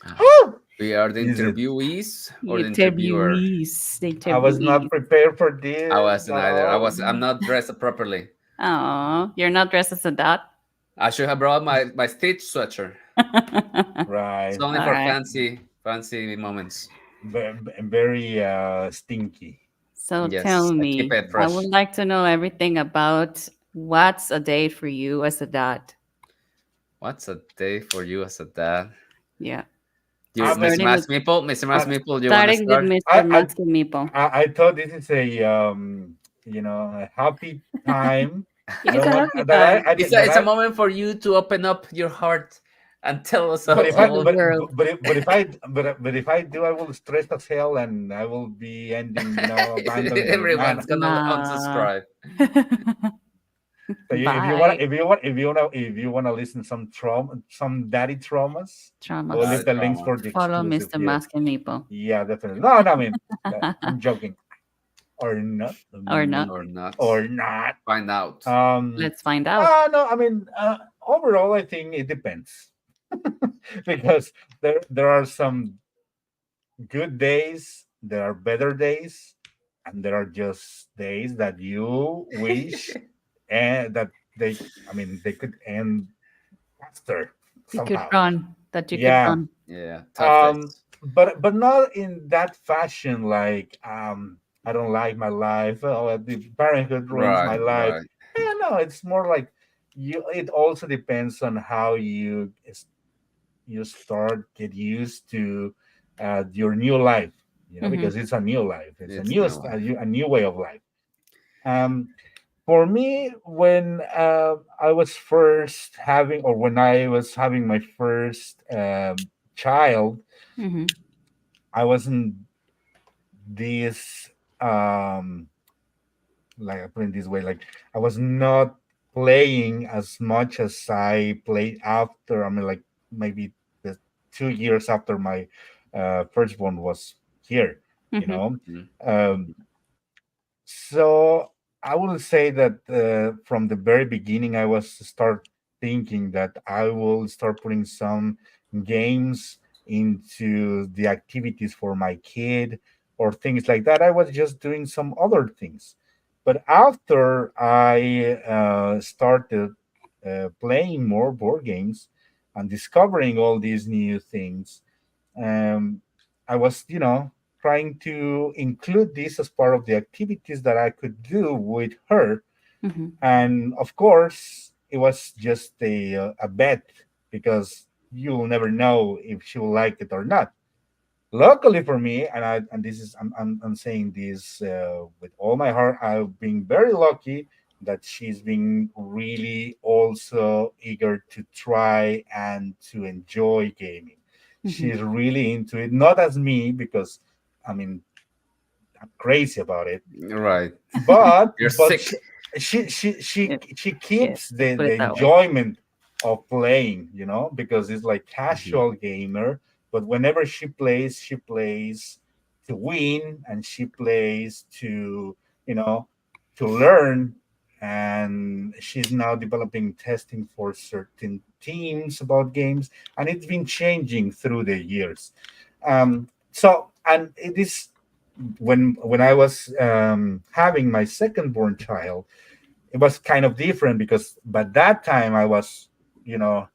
We are the Is it? interviewees or the interviewer. Interviewees. The I was not interviewees. prepared for I this. wasn't either. I'm not dressed properly. Oh, you're not dressed as a dot? I should have brought my Stitch sweater. It's Right. only All for right. fancy moments. Very stinky. So tell Yes, I keep me, it I would fresh. like to know everything about what's a day for you as a dad. What's a day for you as a dad? Yeah. You, I Mr. Starting with Mr. Mas I, Meeple, you want to starting with start? Mr. I Master Meeple. I thought this is a a happy time. Yeah, it's That a one happy that time. It's a moment for you to open up your heart and tell us but Tell if all I the all. world. but if I do, I will stress as hell, and I will be ending, abandon your man. Everyone's gonna Nah. unsubscribe. So if you want Bye. if you wanna listen some daddy traumas, I will leave Traumas. the links for the Follow exclusive Mr. here. Master Meeple. Yeah, definitely. No, no, I mean, I'm joking. Or not. Or not. Or not. Or not. Find out. Let's find out. No, I mean, overall, I think it depends because there are some good days, there are better days, and there are just days that you wish and that they could end faster You could somehow. run. That you could Yeah. run. Yeah, tough days. But not in that fashion, like I don't like my life. Oh, the parenthood ruins my Right, life. right. No, it's more like you. It also depends on how you start get used to your new life. Mm-hmm. Because it's a new life. It's It's no life. a new way of life. Um, for me, when I was first having, or when I was having my first child, Mm-hmm. I wasn't this like I put it this way, like I was not playing as much as I played after. I mean, like maybe the 2 years after my firstborn was here. You Mm-hmm. know, Mhm. um, So I would say that from the very beginning, I was start thinking that I will start putting some games into the activities for my kid or things like that. I was just doing some other things, but after I started playing more board games and discovering all these new things, um, I was, trying to include this as part of the activities that I could do with her. Mm-hmm. And of course, it was just a bet because you'll never know if she'll like it or not. Luckily for me, and this is I'm saying this with all my heart, I've been very lucky that she's been really also eager to try and to enjoy gaming. Mm-hmm. She's really into it, not as me because I mean I'm crazy about it, Right. You're but sick. she Yeah. she Yeah. keeps Let's put the it that way. enjoyment of playing, because it's like Mhm. casual gamer. But whenever she plays to win, and she plays to you know to learn. And she's now developing testing for certain teams about games, and it's been changing through the years. So, and it is when I was having my second born child, it was kind of different because by that time I was, you know,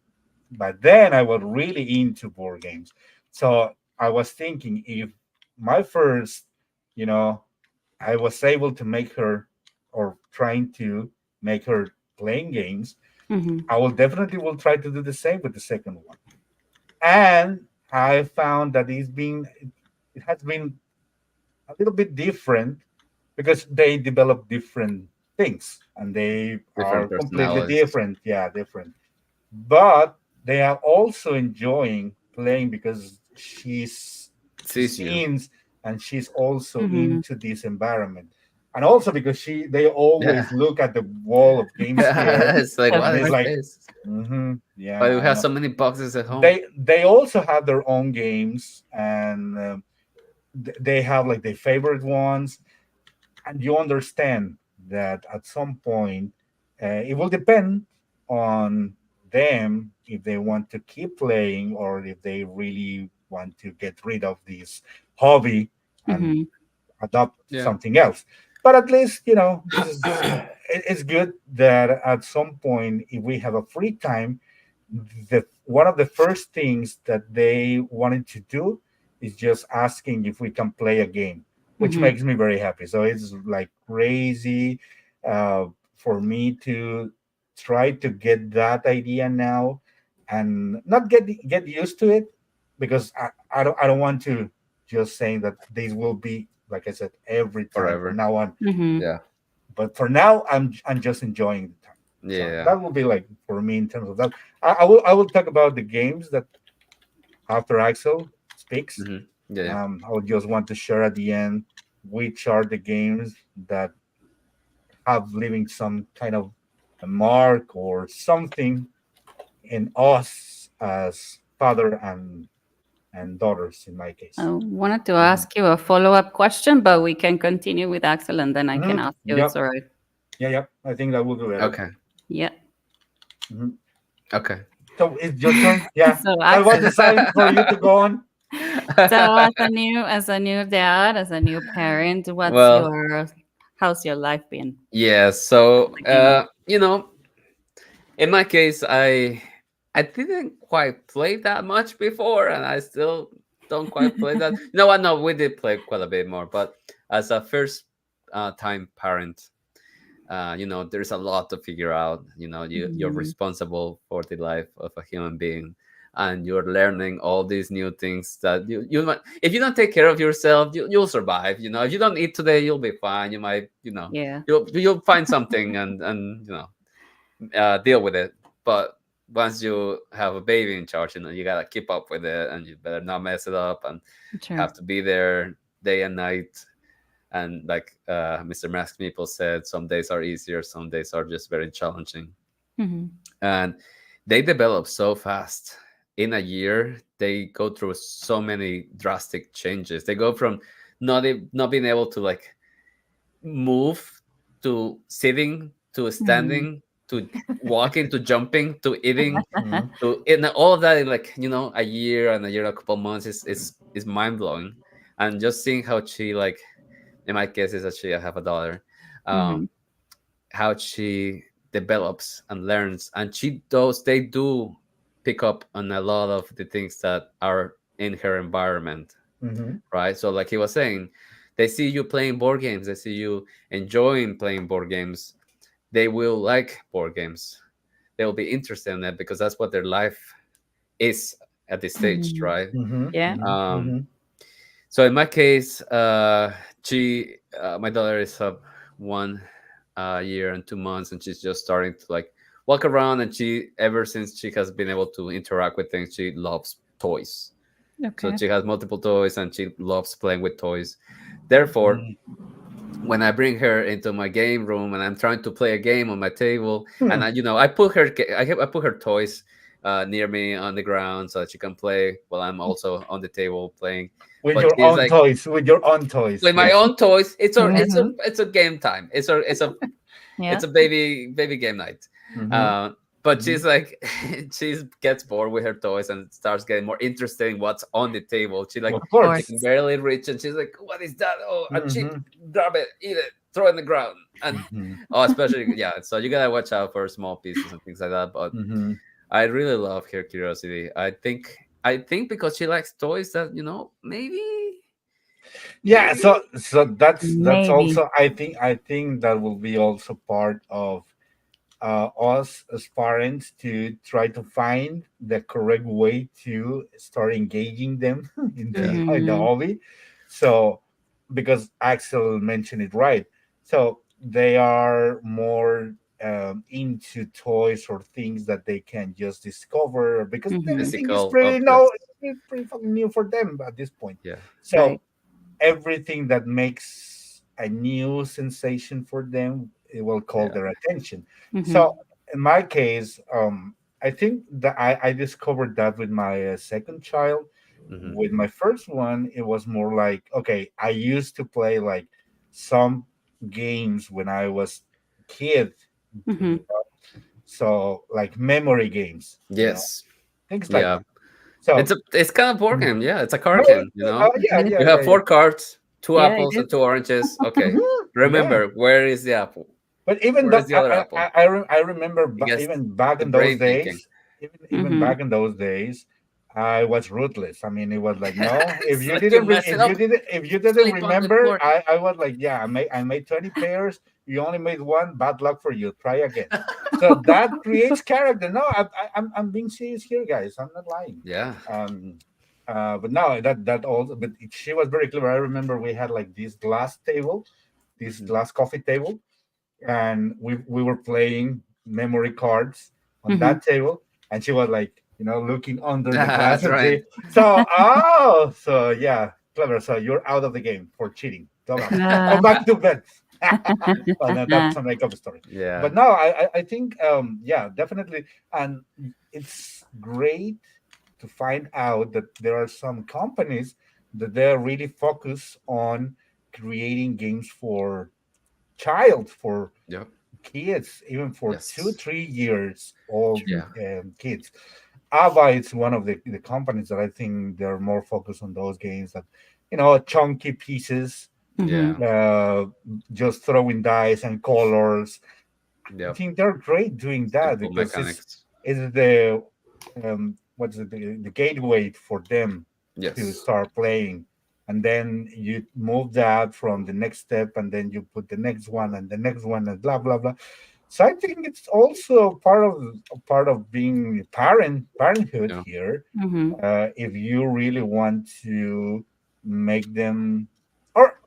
by then I was really into board games. So I was thinking if my first, you know, I was able to make her or trying to make her playing games, Mm-hmm. I will definitely will try to do the same with the second one. And I found that it has been a little bit different because they develop different things and they Different are completely personalities. different. Yeah, different. But they are also enjoying playing because she Sees you. seems and she's also Mm-hmm. into this environment. And also because they Yeah. always look at the wall of games here It's like, Of what and it's is course. like, this? Why do yeah, we I have know. so many boxes at home? They also have their own games, and they have like their favorite ones, and you understand that at some point it will depend on them if they want to keep playing or if they really want to get rid of this hobby and Mm-hmm. adopt Yeah. something else. But at least this is it's good that at some point if we have a free time, the one of the first things that they wanted to do is just asking if we can play a game, which Mm-hmm. makes me very happy. So it's like crazy uh, for me to try to get that idea now and not get used to it because I don't want to just saying that these will be like I said every time from Forever. now on. Mm-hmm. Yeah. But for now, I'm just enjoying the time. So Yeah. that will be like for me in terms of that. I will talk about the games that after Axel speaks. Hmm. Yeah. Yeah. I would just want to share at the end which are the games that have leaving some kind of a mark or something in us as father and daughters in my I case. wanted to Mhm. ask you a follow-up question, but we can continue with Axel and then I can Mhm. ask you. It's Yep. all right. Yeah. Yep. I think that will be better. Okay. Yeah. Mhm. Okay. So it's your turn. Yeah. So I was Axel, deciding for you to go on. so as a new dad, as a new parent, Well, how's your life been? yeah. So, The gaming. in my case, I didn't quite play that much before, and I still don't quite play that. You know what? No, we did play quite a bit more, but as a first time parent, there's a lot to figure out. You're Mhm. responsible for the life of a human being, and you're learning all these new things that you might, if you don't take care of yourself, you'll survive. If you don't eat today, you'll be fine. You might, Yeah. you'll find something and deal with it. But once you have a baby in charge, you gotta keep up with it, and you better not mess it up, and Sure. have to be there day and night. And like Mr. Mask Meeple said, some days are easier, some days are just very challenging. Mhm. And they develop so fast. In a year, they go through so many drastic changes. They go from not being able to like move to sitting to Mhm. standing to walking to jumping to eating Mhm. to in all of that in like a year and a year, a couple months is mind blowing. And just seeing how she like, in my case is actually I have a daughter, um, Mhm. how she develops and learns, and they do pick up on a lot of the things that are in her environment, Mhm. right? So like he was saying, they see you playing board games, they see you enjoying playing board games, they will like board games, they will be interested in it because that's what their life is at this stage, Mhm. right? Mhm. Yeah. Mhm. um Mhm. so in my case, my daughter is 1 year and 2 months, and she's just starting to like walk around. And she, ever since she has been able to interact with things, she loves toys. So Okay. she has multiple toys, and she loves playing with toys. Therefore, Mhm. when I bring her into my game room and I'm trying to play a game on my table, and Hmm. I put her toys near me on the ground so that she can play while I'm also on the table playing. With But your she's own like, toys, with your own toys, with my yes. own toys. Mhm. It's a game time. It's Yeah. a baby game night. Mhm. Uh, but she's Mhm. like, she gets bored with her toys and starts getting more interested in what's on the table. Of Of She course. can course. barely reach, and she's like, "What is that? Oh, a chip! Mhm. Grab it, eat it, throw it in the ground." And Mhm. oh, especially yeah. So you gotta watch out for small pieces and things like that. But Mhm. I really love her curiosity. I think because she likes toys that Yeah, maybe so that's Maybe. also, I think that will be also part of us as parents to try to find the correct way to start engaging them yeah. in the Mhm. hobby. So, because Axel mentioned it right, so they are more into toys or things that they can just discover because Mhm. everything is Physical pretty no, objects. it's pretty fucking new for them at this point. Yeah. So Right. everything that makes a new sensation for them, it will call Yeah. their attention. So Mhm. in my case, I think that I discovered that with my second child. Hmm. With my first one, it was more like, okay, I used to play like some games when I was a kid, Mhm. so like memory games, Yes. things like Yeah. that. So It's kind of board game. Yeah, it's a no, card game. yeah, Yeah. yeah, You yeah, have yeah. four cards, two Yeah, it apples is. and two oranges. Okay. Yeah. Remember, where is the apple? But even Where though is the other apple? I remember I guess even back the in those brain thinking. days, even Mhm. back in those days, I was ruthless. I mean, it was like, no, if It's you like you didn't mess it up, if you didn't flip on the remember, board. I was like, yeah, I made 20 pairs. You only made one. Bad luck for you. Try again. So that creates character. No, I'm being serious here, guys. I'm not lying. Yeah. Um, but no, that also. But she was very clever. I remember we had like this Mhm. glass coffee table, and we were playing memory cards on Mhm. that table, and she was like, looking under the glass That's and right. see. So yeah, clever. So you're out of the game for cheating. Go Ah. back to bed. Well, no, that's a makeup story. Yeah. But no, I think yeah, definitely, and it's great to find out that there are some companies that they're really focused on creating games for Yep. kids, even for two, Yes. 3 years old True. Yeah. kids. Ava is one of the companies that I think they're more focused on those games that, chunky pieces, Yeah. Mhm. uh, just throwing dice and colors. I Yep. think they're great doing that Simple because mechanics. it's the what's it, the gateway for them. to Yes. start playing, and then you move that from the next step, and then you put the next one and the next one and blah blah blah. So I think it's also part of being parenthood Yeah. here. Mm-hmm. If you really want to make them, or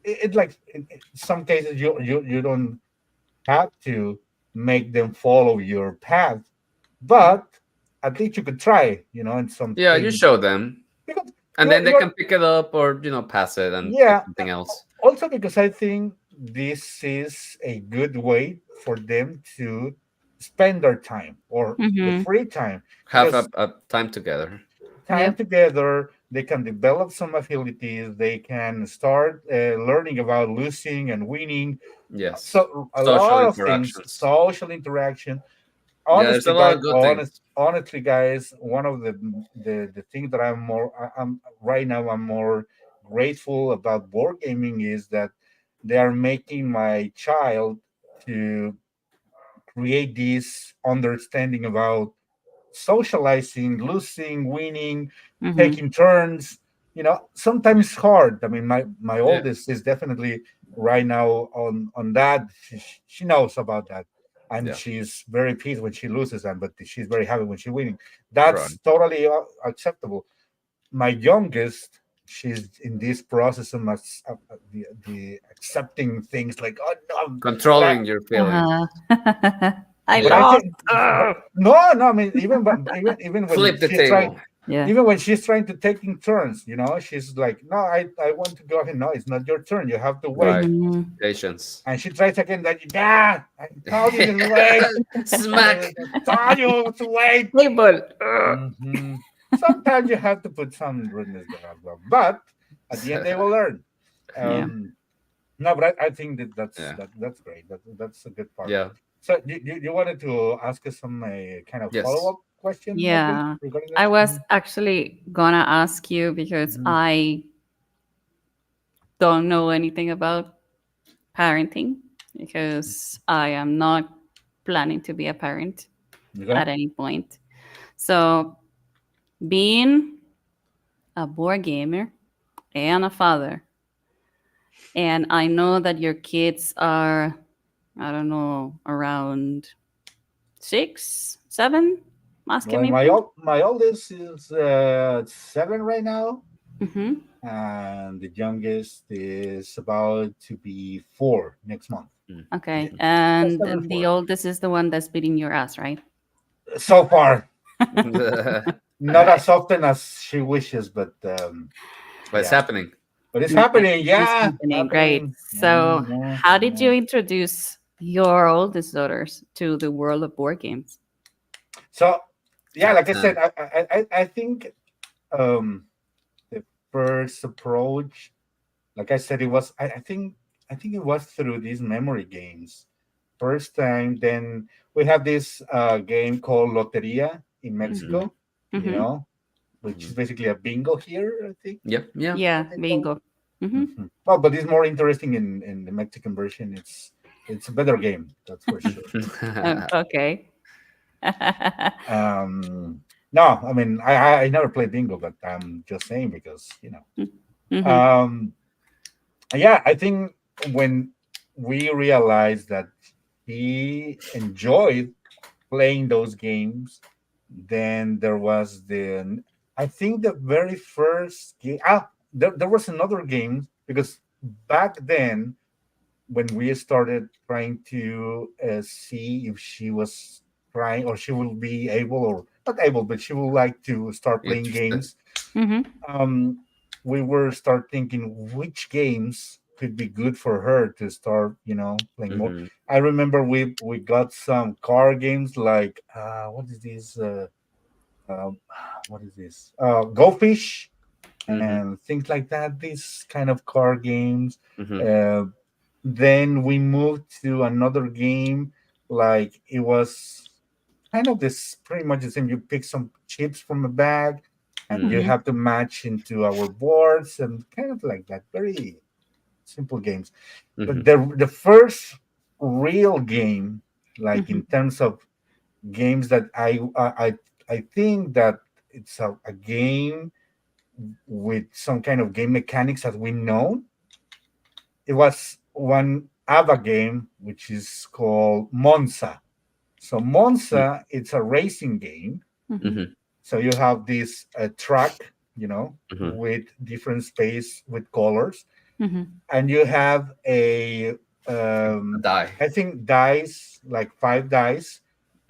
it like in some cases you don't have to make them follow your path, but at least you could try, and some Yeah, you things, show them, because and then they you're can pick it up or pass it and pick yeah. something else. Also because I think this is a good way for them to spend their time or the Mm-hmm. free time, Have because a time together. time Yep. together they can develop some abilities, they can start learning about losing and winning. Yes. So a Social lot of things, interactions. social interaction. Yeah, there's a Honestly, lot guys, of good things. honestly, guys, one of the things that I'm right now, I'm more grateful about board gaming is that they are making my child to create this understanding about socializing, losing, winning, Mm-hmm. taking turns. Sometimes it's hard. I mean, my Yeah. oldest is definitely right now on that. She knows about that, and Yeah. she's very pleased when she loses, and but she's very happy when she's winning. Right. That's totally acceptable. My youngest, she's in this process of the accepting things like, oh no, but I Controlling your feelings. Uh-huh. I but I Yeah. lost. think, but Ugh. no, no. I mean, even when Flip the she's trying, table. Yeah. even when she's trying to taking turns, she's like, no, I want to go ahead. No, it's not your turn. You have to wait. Right. Mm-hmm. Patience. And she tries again. That, yeah, I told you to wait. Smack. I told you to wait. Table. Ugh. hmm Sometimes you have to put some rudeness there as well, but at the end they will learn. Yeah. Um, no, but I think that Yeah. that's great. That's a good part. Yeah. So you wanted to ask us some kind of follow Yes. up question, maybe Yeah. regarding that? I was actually gonna ask you because Mhm. I don't know anything about parenting because I am not planning to be a parent Okay. at any point. So, being a board gamer and a father, and I know that your kids are, I don't know, around 6, 7, más que Well, mi my oldest is 7 right now, Mm-hmm. and the youngest is about to be 4 next month. Mm. Yeah, Okay, that's and 7 the 4. oldest is the one that's beating your ass, right? So far, But not as often as she wishes, but it's yeah. happening. But it's Okay, happening. it's Yeah, happening. Great. happening. So, Yeah, how did yeah. you introduce your oldest daughters to the world of board games? So yeah, Top like I said, 10. I think um the first approach, like I said, it was I think it was through these memory games. First time, then we have this game called Loteria in Mm-hmm. Mexico, you Mm-hmm. know, which is basically a bingo here, I think. Yeah. Yeah. Yeah, What they call bingo. it. Mm-hmm. Well, but it's more interesting in the Mexican version. It's a better game, that's for sure. Okay. Um, no, I mean I never played bingo, but I'm just saying because Mm-hmm. Um, yeah, I think when we realized that he enjoyed playing those games, then there was I think the very first game. There was another game because back then when we started trying to see if she was trying or she will be able or not able, but she would like to start playing Interested. games. Mm-hmm. um, we were start thinking which games could be good for her to start, playing more. Mm-hmm. I remember we got some car games like what is this? Uh, what is this? Go Fish Mm-hmm. and things like that. These kind of car games. Mm-hmm. Uh, then we moved to another game, like it was kind of this pretty much the same. You pick some chips from a bag and you Mm-hmm. have to match into our boards and kind of like that. Very simple games. Mm-hmm. But the first real game, like Mm-hmm. in terms of games that I think that it's a game with some kind of game mechanics as we know. It was one ABBA game which is called Monza. So Monza, it's a racing game. Mhm. Mm-hmm. So you have this track, Mm-hmm. with different space with colors, Mhm. and you have A um, die. I think dice, like 5 dice,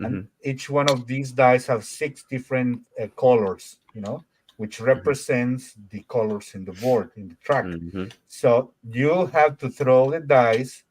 and Mm-hmm. each one of these dice have six different colors, which Mm-hmm. represents the colors in the board in the track. Mm-hmm. So you have to throw the dice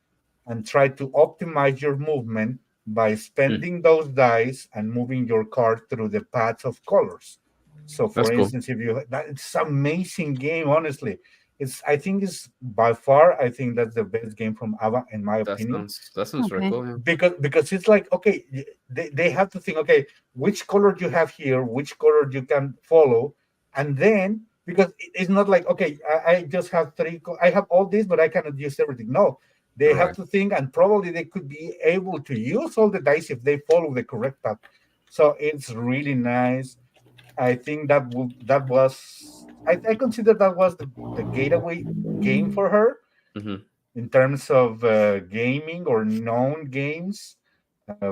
and try to optimize your movement by Mm. spending those dice and moving your card through the paths of colors. So, That's for cool. instance, if you that it's an amazing game, honestly, it's I think it's by far I think that's the best game from Ava in my opinion, That sounds very Okay. cool. Yeah. because it's like okay, they have to think okay, which color you have here, which color you can follow, and then because it's not like okay, I just have I have all this but I cannot use everything. No, they have Right. to think, and probably they could be able to use all the dice if they follow the correct path. So it's really nice. I think that was I consider that was the gateway game for her Mm-hmm. in terms of gaming or known games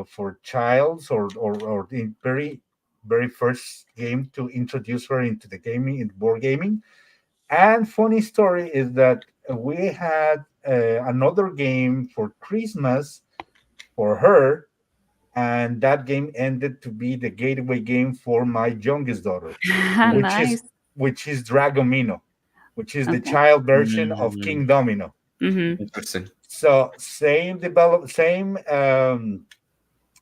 for childs, or the very first game to introduce her into the gaming, in board gaming. And funny story is that we had another game for Christmas for her, and that game ended to be the gateway game for my youngest daughter, which is Nice. Dragomino, which is the Okay. child version of Mm, King Domino. Mhm. interesting. So same.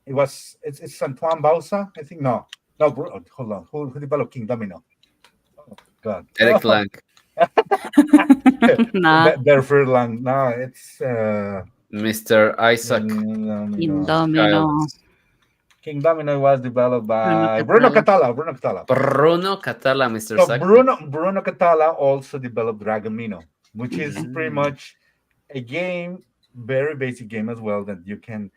It's Antoine Bausa, I think. No, hold on. Who developed King Domino? Oh God. Eric Lang, Nah. Therefore, Lang. No, it's Mr. Isaac Domino. Indomino. Childs, King Domino was developed Bruno by Bruno Catala. Catala. Bruno Catala. Bruno Catala, Mr. So Saki. Bruno Catala also developed Dragomino, which is Okay. pretty Mm, much a game, very basic game as well, that you can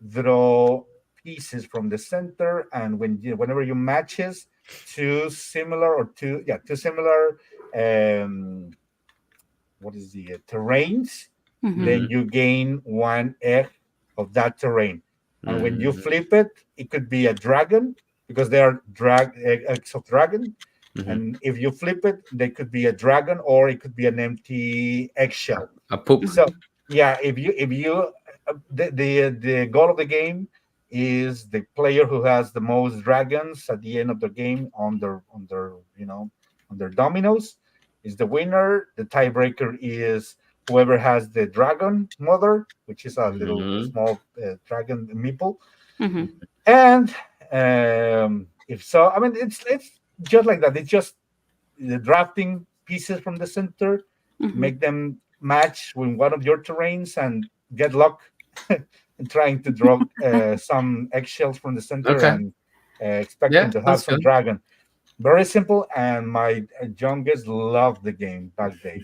draw pieces from the center, and whenever you matches two similar um what is the terrains, Mhm. then mm-hmm. you gain one egg of that terrain. And when you Mm-hmm. flip it, it could be a dragon because they are eggs of dragon. Mm-hmm. And if you flip it, they could be a dragon or it could be an empty eggshell. A poop. So Mhm. yeah, if you the goal of the game is the player who has the most dragons at the end of the game on their dominoes is the winner. The tiebreaker is whoever has the dragon mother, which is a little Mm-hmm. small dragon meeple. Mhm. And if so, I mean it's just like that. It's just the drafting pieces from the center, Mhm. make them match with one of your terrains, and get luck in trying to draw some eggshells from the center Okay. and expecting Yeah, to have sounds some good. dragon. Very simple, and my youngest loved the game back day.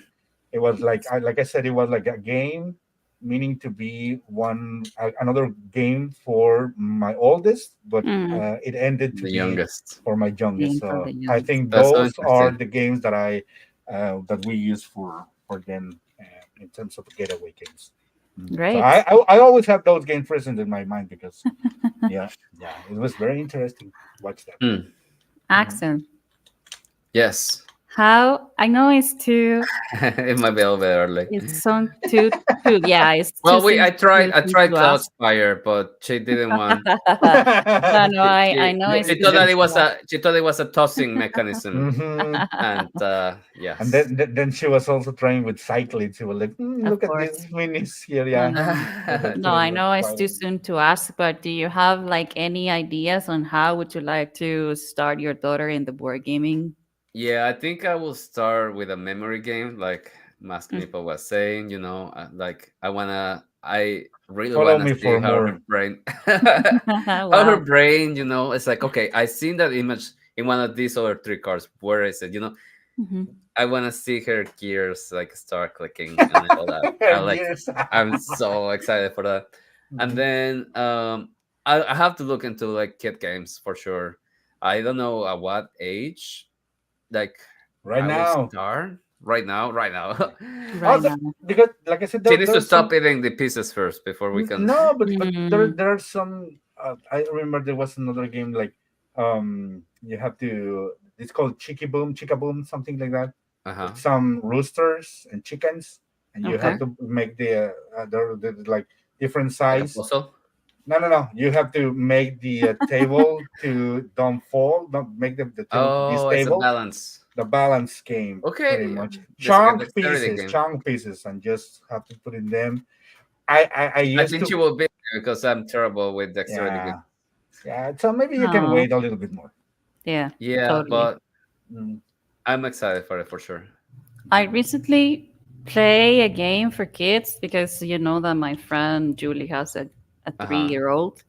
It was like I said, it was like a game, meaning to be another game for my oldest, but Mm. it ended to The be youngest. for my youngest. Game for So the I youngest. think That's so those are interesting. the games that we use for them in terms of getaway games. So Great. I always have those games present in my mind because yeah, it was very interesting to watch that. Mm, Mhm. Axel, yes. how I know it's too It might be a little bit early. it's some too yeah, it's too Well, soon I too tried to ask. Cloudspire, but she didn't want. No, no, I She, know Yeah, it's she too thought that soon it to was ask. a tossing mechanism, mhm. and And yes. then she was also trying with cycling. She was like, Of look at course. these minis here. No, Yeah, no. that's No, pretty I much know it's too fine. soon to ask, but do you have like any ideas on how would you like to start your daughter in the board gaming? Yeah, I think I will start with a memory game, like Mask Mm. Meeple was saying. Like I really Follow wanna me see for how her more. brain, how her Wow. brain, it's like okay, I seen that image in one of these other three cards. Where is it? Mhm. I wanna see her gears like start clicking and all that. Years. I'm so excited for that. And Mhm. then I have to look into like kid games for sure. I don't know at what age, like right I will now. start right now. Right now. Right Also, now. because like I said, She needs to there's stop some. eating the pieces first before we can. No, but Mm, there are some. I remember there was another game like you have to. It's called Chica Boom, something like that. Uh huh. With some roosters and chickens, and you have okay. to make the like different Like a size. puzzle. No, no, no. You have to make the table to don't fall. Don't make the table to be Oh, it's a stable. balance. The balance game, pretty Okay, much. that's like a dexterity game. Chunk pieces, and just have to put in them. I I used think to. you will be because I'm terrible with dexterity games. Yeah, yeah. So maybe you can Oh, wait a little bit more. yeah, Yeah, totally. but Mm. I'm excited for it for sure. I recently play a game for kids because you know that my friend Julie has a Uh huh. 3-year-old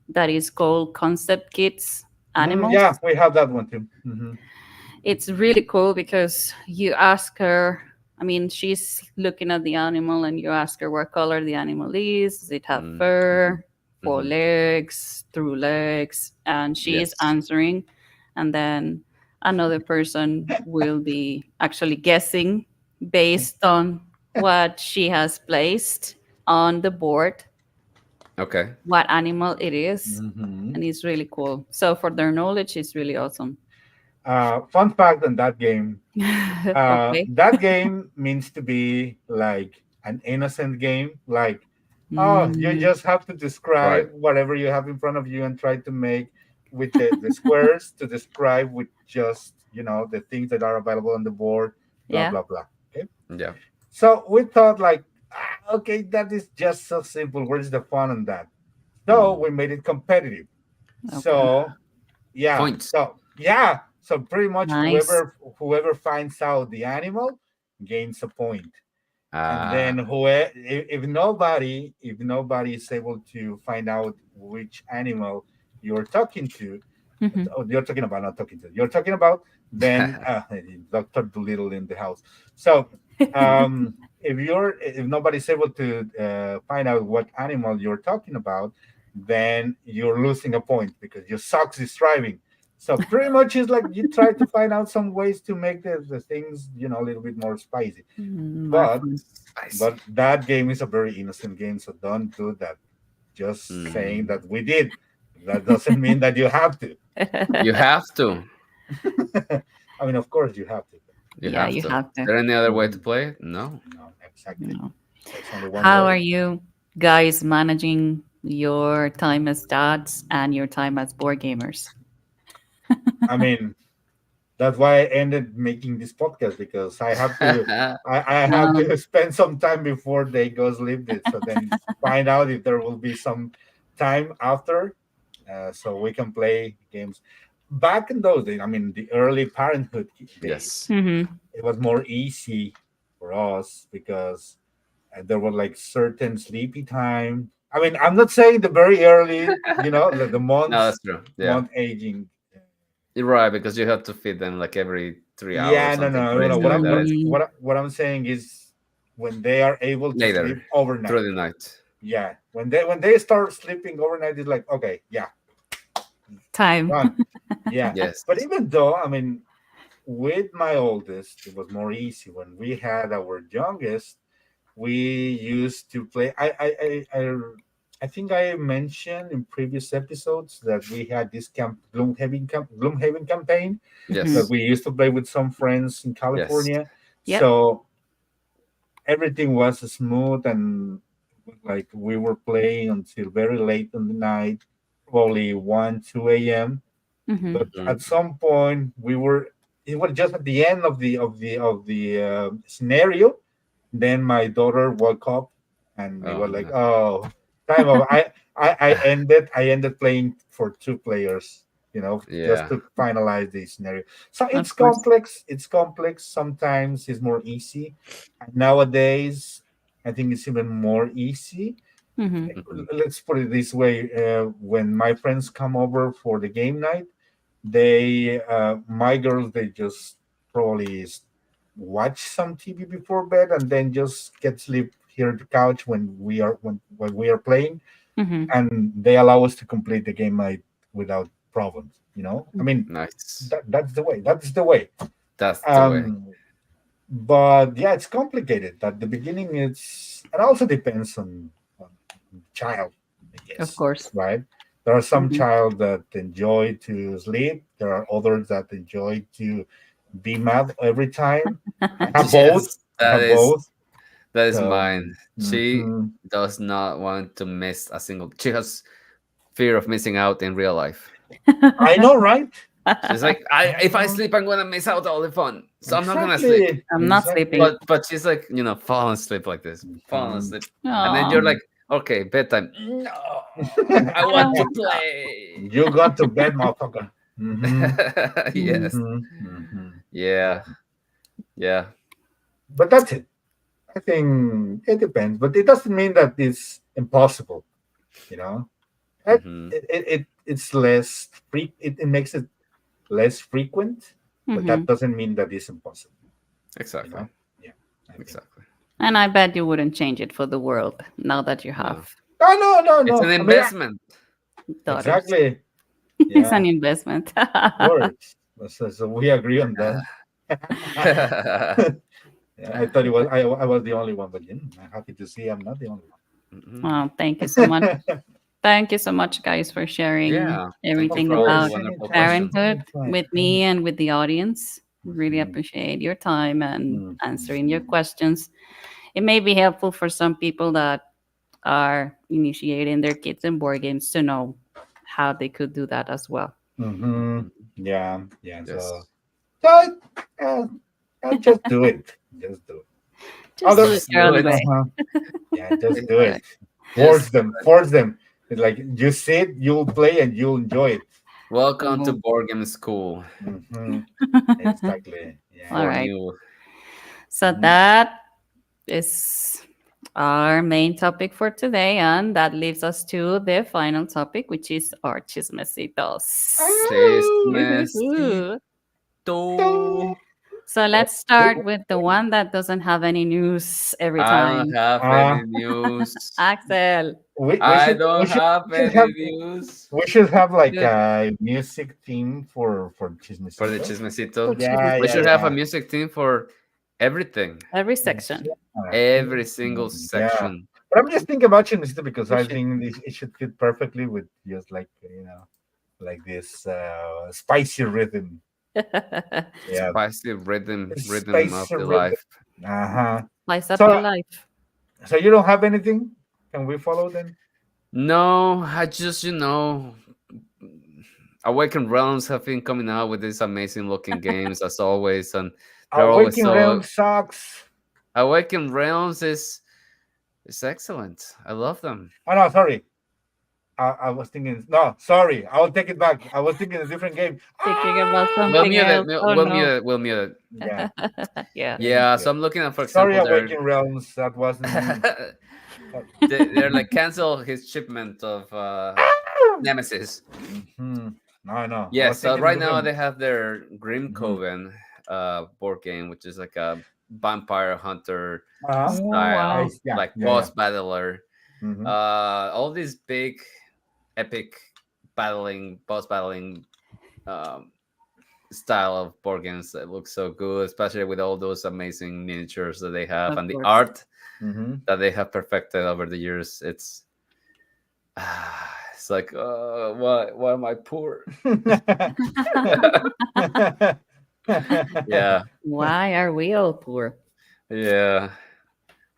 that is called Concept Kids Yeah, Animals. we have that one too. Hmm. It's really cool because you ask her, I mean, she's looking at the animal and you ask her what color the animal is. Does it have Mm-hmm. fur, four Mm-hmm. legs, through legs? And she is Yes. answering. And then another person will be actually guessing based on what she has placed on the board, Okay. what animal it is. Hmm. And it's really cool. So for their knowledge, it's really awesome. Fun fact on that game. Okay. That game means to be like an innocent game. Like, oh, you Mm, just have to describe Right. whatever you have in front of you and try to make with the squares to describe with just the things that are available on the board. Blah yeah. blah blah. Okay. Yeah. So we thought like, okay, that is just so simple. Where's the fun in that? So Mm. we made it competitive. Okay. So yeah, Points. so pretty much Nice. whoever finds out the animal gains a point, and then Ah. if nobody is able to find out which animal you're talking to, Hmm. you're talking about, not talking to, you're talking about, then Dr. Dolittle in the house. So if nobody's able to find out what animal you're talking about, then you're losing a point because your socks is driving. So pretty much it's like you try to find out some ways to make the things a little bit more spicy. More but fun. Spicy. but that game is a very innocent game, so don't do that. Just saying Mm. that we did, that doesn't mean that you have to. You have to. I mean, of course you have to. You Yeah, have you to. have Is to. there any other way to Mhm. play it? No. No, exactly. No. There's only one How are way. you guys managing your time as dads and your time as board gamers? I mean, that's why I ended making this podcast, because I have Um, to spend some time before they go sleep, so then find out if there will be some time after, so we can play games. Back in those days, I mean, the early parenthood days, Yes. mhm. it was more easy for us because there were like certain sleepy time. I mean, I'm not saying the very early, the No, months that's true. Yeah. month aging. You're right, because you have to feed them like every 3 hours, Yeah, no, something no, no, no. crazy What like I'm that. what It's Mm, what I'm saying is when they are able to sleep later through overnight. the night. Yeah, when they start sleeping overnight, it's like, okay, yeah, time. done. Yeah, Yes. but even though, I mean, with my oldest, it was more easy. When we had our youngest, we used to play. I think I mentioned in previous episodes that we had this Gloomhaven campaign Mhm. that Yes. we used to play with some friends in Yes. California. Yep. So everything was smooth, and like we were playing until very late in the night, probably 1 2 a.m. Hmm. But Mm. at some point we were it was just at the end of the scenario. Then my daughter woke up, and it Oh was like, no. oh, time of I ended playing for two players, just Yeah. to finalize the scenario. So it's Of course. complex. It's complex. Sometimes it's more easy. And nowadays, I think it's even more easy. Hmm. Mhm. Let's put it this way: when my friends come over for the game night, my girls, they just probably watch some TV before bed and then just get sleep here at the couch when we are playing, Hmm. and they allow us to complete the game night without problems. I mean, Nice. that's the way. That's the way. That's the way. Um, but yeah, it's complicated. At the beginning, it also depends on the child, I Of guess. course. Right? There are some Hmm. child that enjoy to sleep. There are others that enjoy to be mad every time. I have both. Yes, I have is both. that is So, mine. She mhm. does not want to miss a single. She has fear of missing out in real life. I know, right? She's like, I I if I know. sleep, I'm gonna miss out all the fun. So I'm not gonna sleep. Exactly. I'm not Exactly. sleeping. But she's like, fall asleep like this, fall Mhm. asleep, and then you're Oh, like, okay, bedtime. No, I I want don't to want that. play. You got to bed, motherfucker. Hmm. Mm. Yes, Hmm. Hmm. yeah, yeah. But that's it. I think it depends, but it doesn't mean that it's impossible. You know, Hmm. it's less it makes it less frequent, but Hmm. that doesn't mean that it's impossible. You Exactly, know, yeah, I think. exactly. And I bet you wouldn't change it for the world now that you No, have Oh no, no, it's an no. I mean, investment. daughters. exactly. It's an Yeah, investment. of course. So we agree on that. Yeah, I thought I was the only one, but I'm happy to see I'm not the only Mhm. Well, thank you so much. one. Thank you so much, guys, for sharing Yeah, thank you Of everything for all these about course, wonderful anytime, questions. parenthood anytime, with me anytime. and with the audience. Really Mhm, appreciate your time and answering your mhm, questions. It may be helpful for some people that are initiating their kids in board games to know how they could do that as well. mhm. Mhm. Yeah, yeah. So, Yes, so uh, just do it. Just do it. Just do Other, it just your do own it. way. uh-huh. Yeah, just do Yeah, it. Force just them. Force them. It's like you sit, you'll play, and you'll enjoy it. welcome to So, board game school Hmm. Exactly. all Yeah. for right. new. So Mhm. that is our main topic for today, and that leaves us to the final topic, which is our chismecitos. Chismecito. Woohoo. So let's start with the one that doesn't have any news every I don't time. have Uh, any news. Axel, I we don't should have we should any have news like good a music theme for for the Chismecito. for chismecito. Yeah, We yeah, should chismecito. have a yeah. music team for everything, Every Yeah, section. every single yeah. section. But I'm just thinking about Chismecito because We I should. think it should fit perfectly with just like like this spicy rhythm. Yeah, Spicy rhythm of spicy the rhythm. life. Uh-huh. Spice up your So life. so you don't have anything? Can we follow then? No, I just Awakened Realms have been coming out with these amazing looking games as always, and they're always Awakening so. Realm sucks. Awakened Realms is excellent. I love them. Oh no, sorry. I was thinking no, sorry. I will take it back. I was thinking a different game. Thinking about We'll something mute it. else. Oh We'll no. mute it. We'll mute it. Yeah, Yeah. thank Yeah, you. so I'm looking at, for Sorry, example, their Awakening Realms. That wasn't. That, they're like cancel his shipment of Nemesis. hmm. No, no. I Yeah, was so thinking right now different. they have their Grim Hmm. Coven board game, which is like a vampire hunter Oh style, wow. Yeah, like yeah, yeah. boss battler. Hmm. All these big, epic boss battling um, style of board games that look so good, especially with all those amazing miniatures that they have Of and the course. art Hmm. that they have perfected over the years. It's like, why am I poor? Yeah, Why are we all poor? yeah,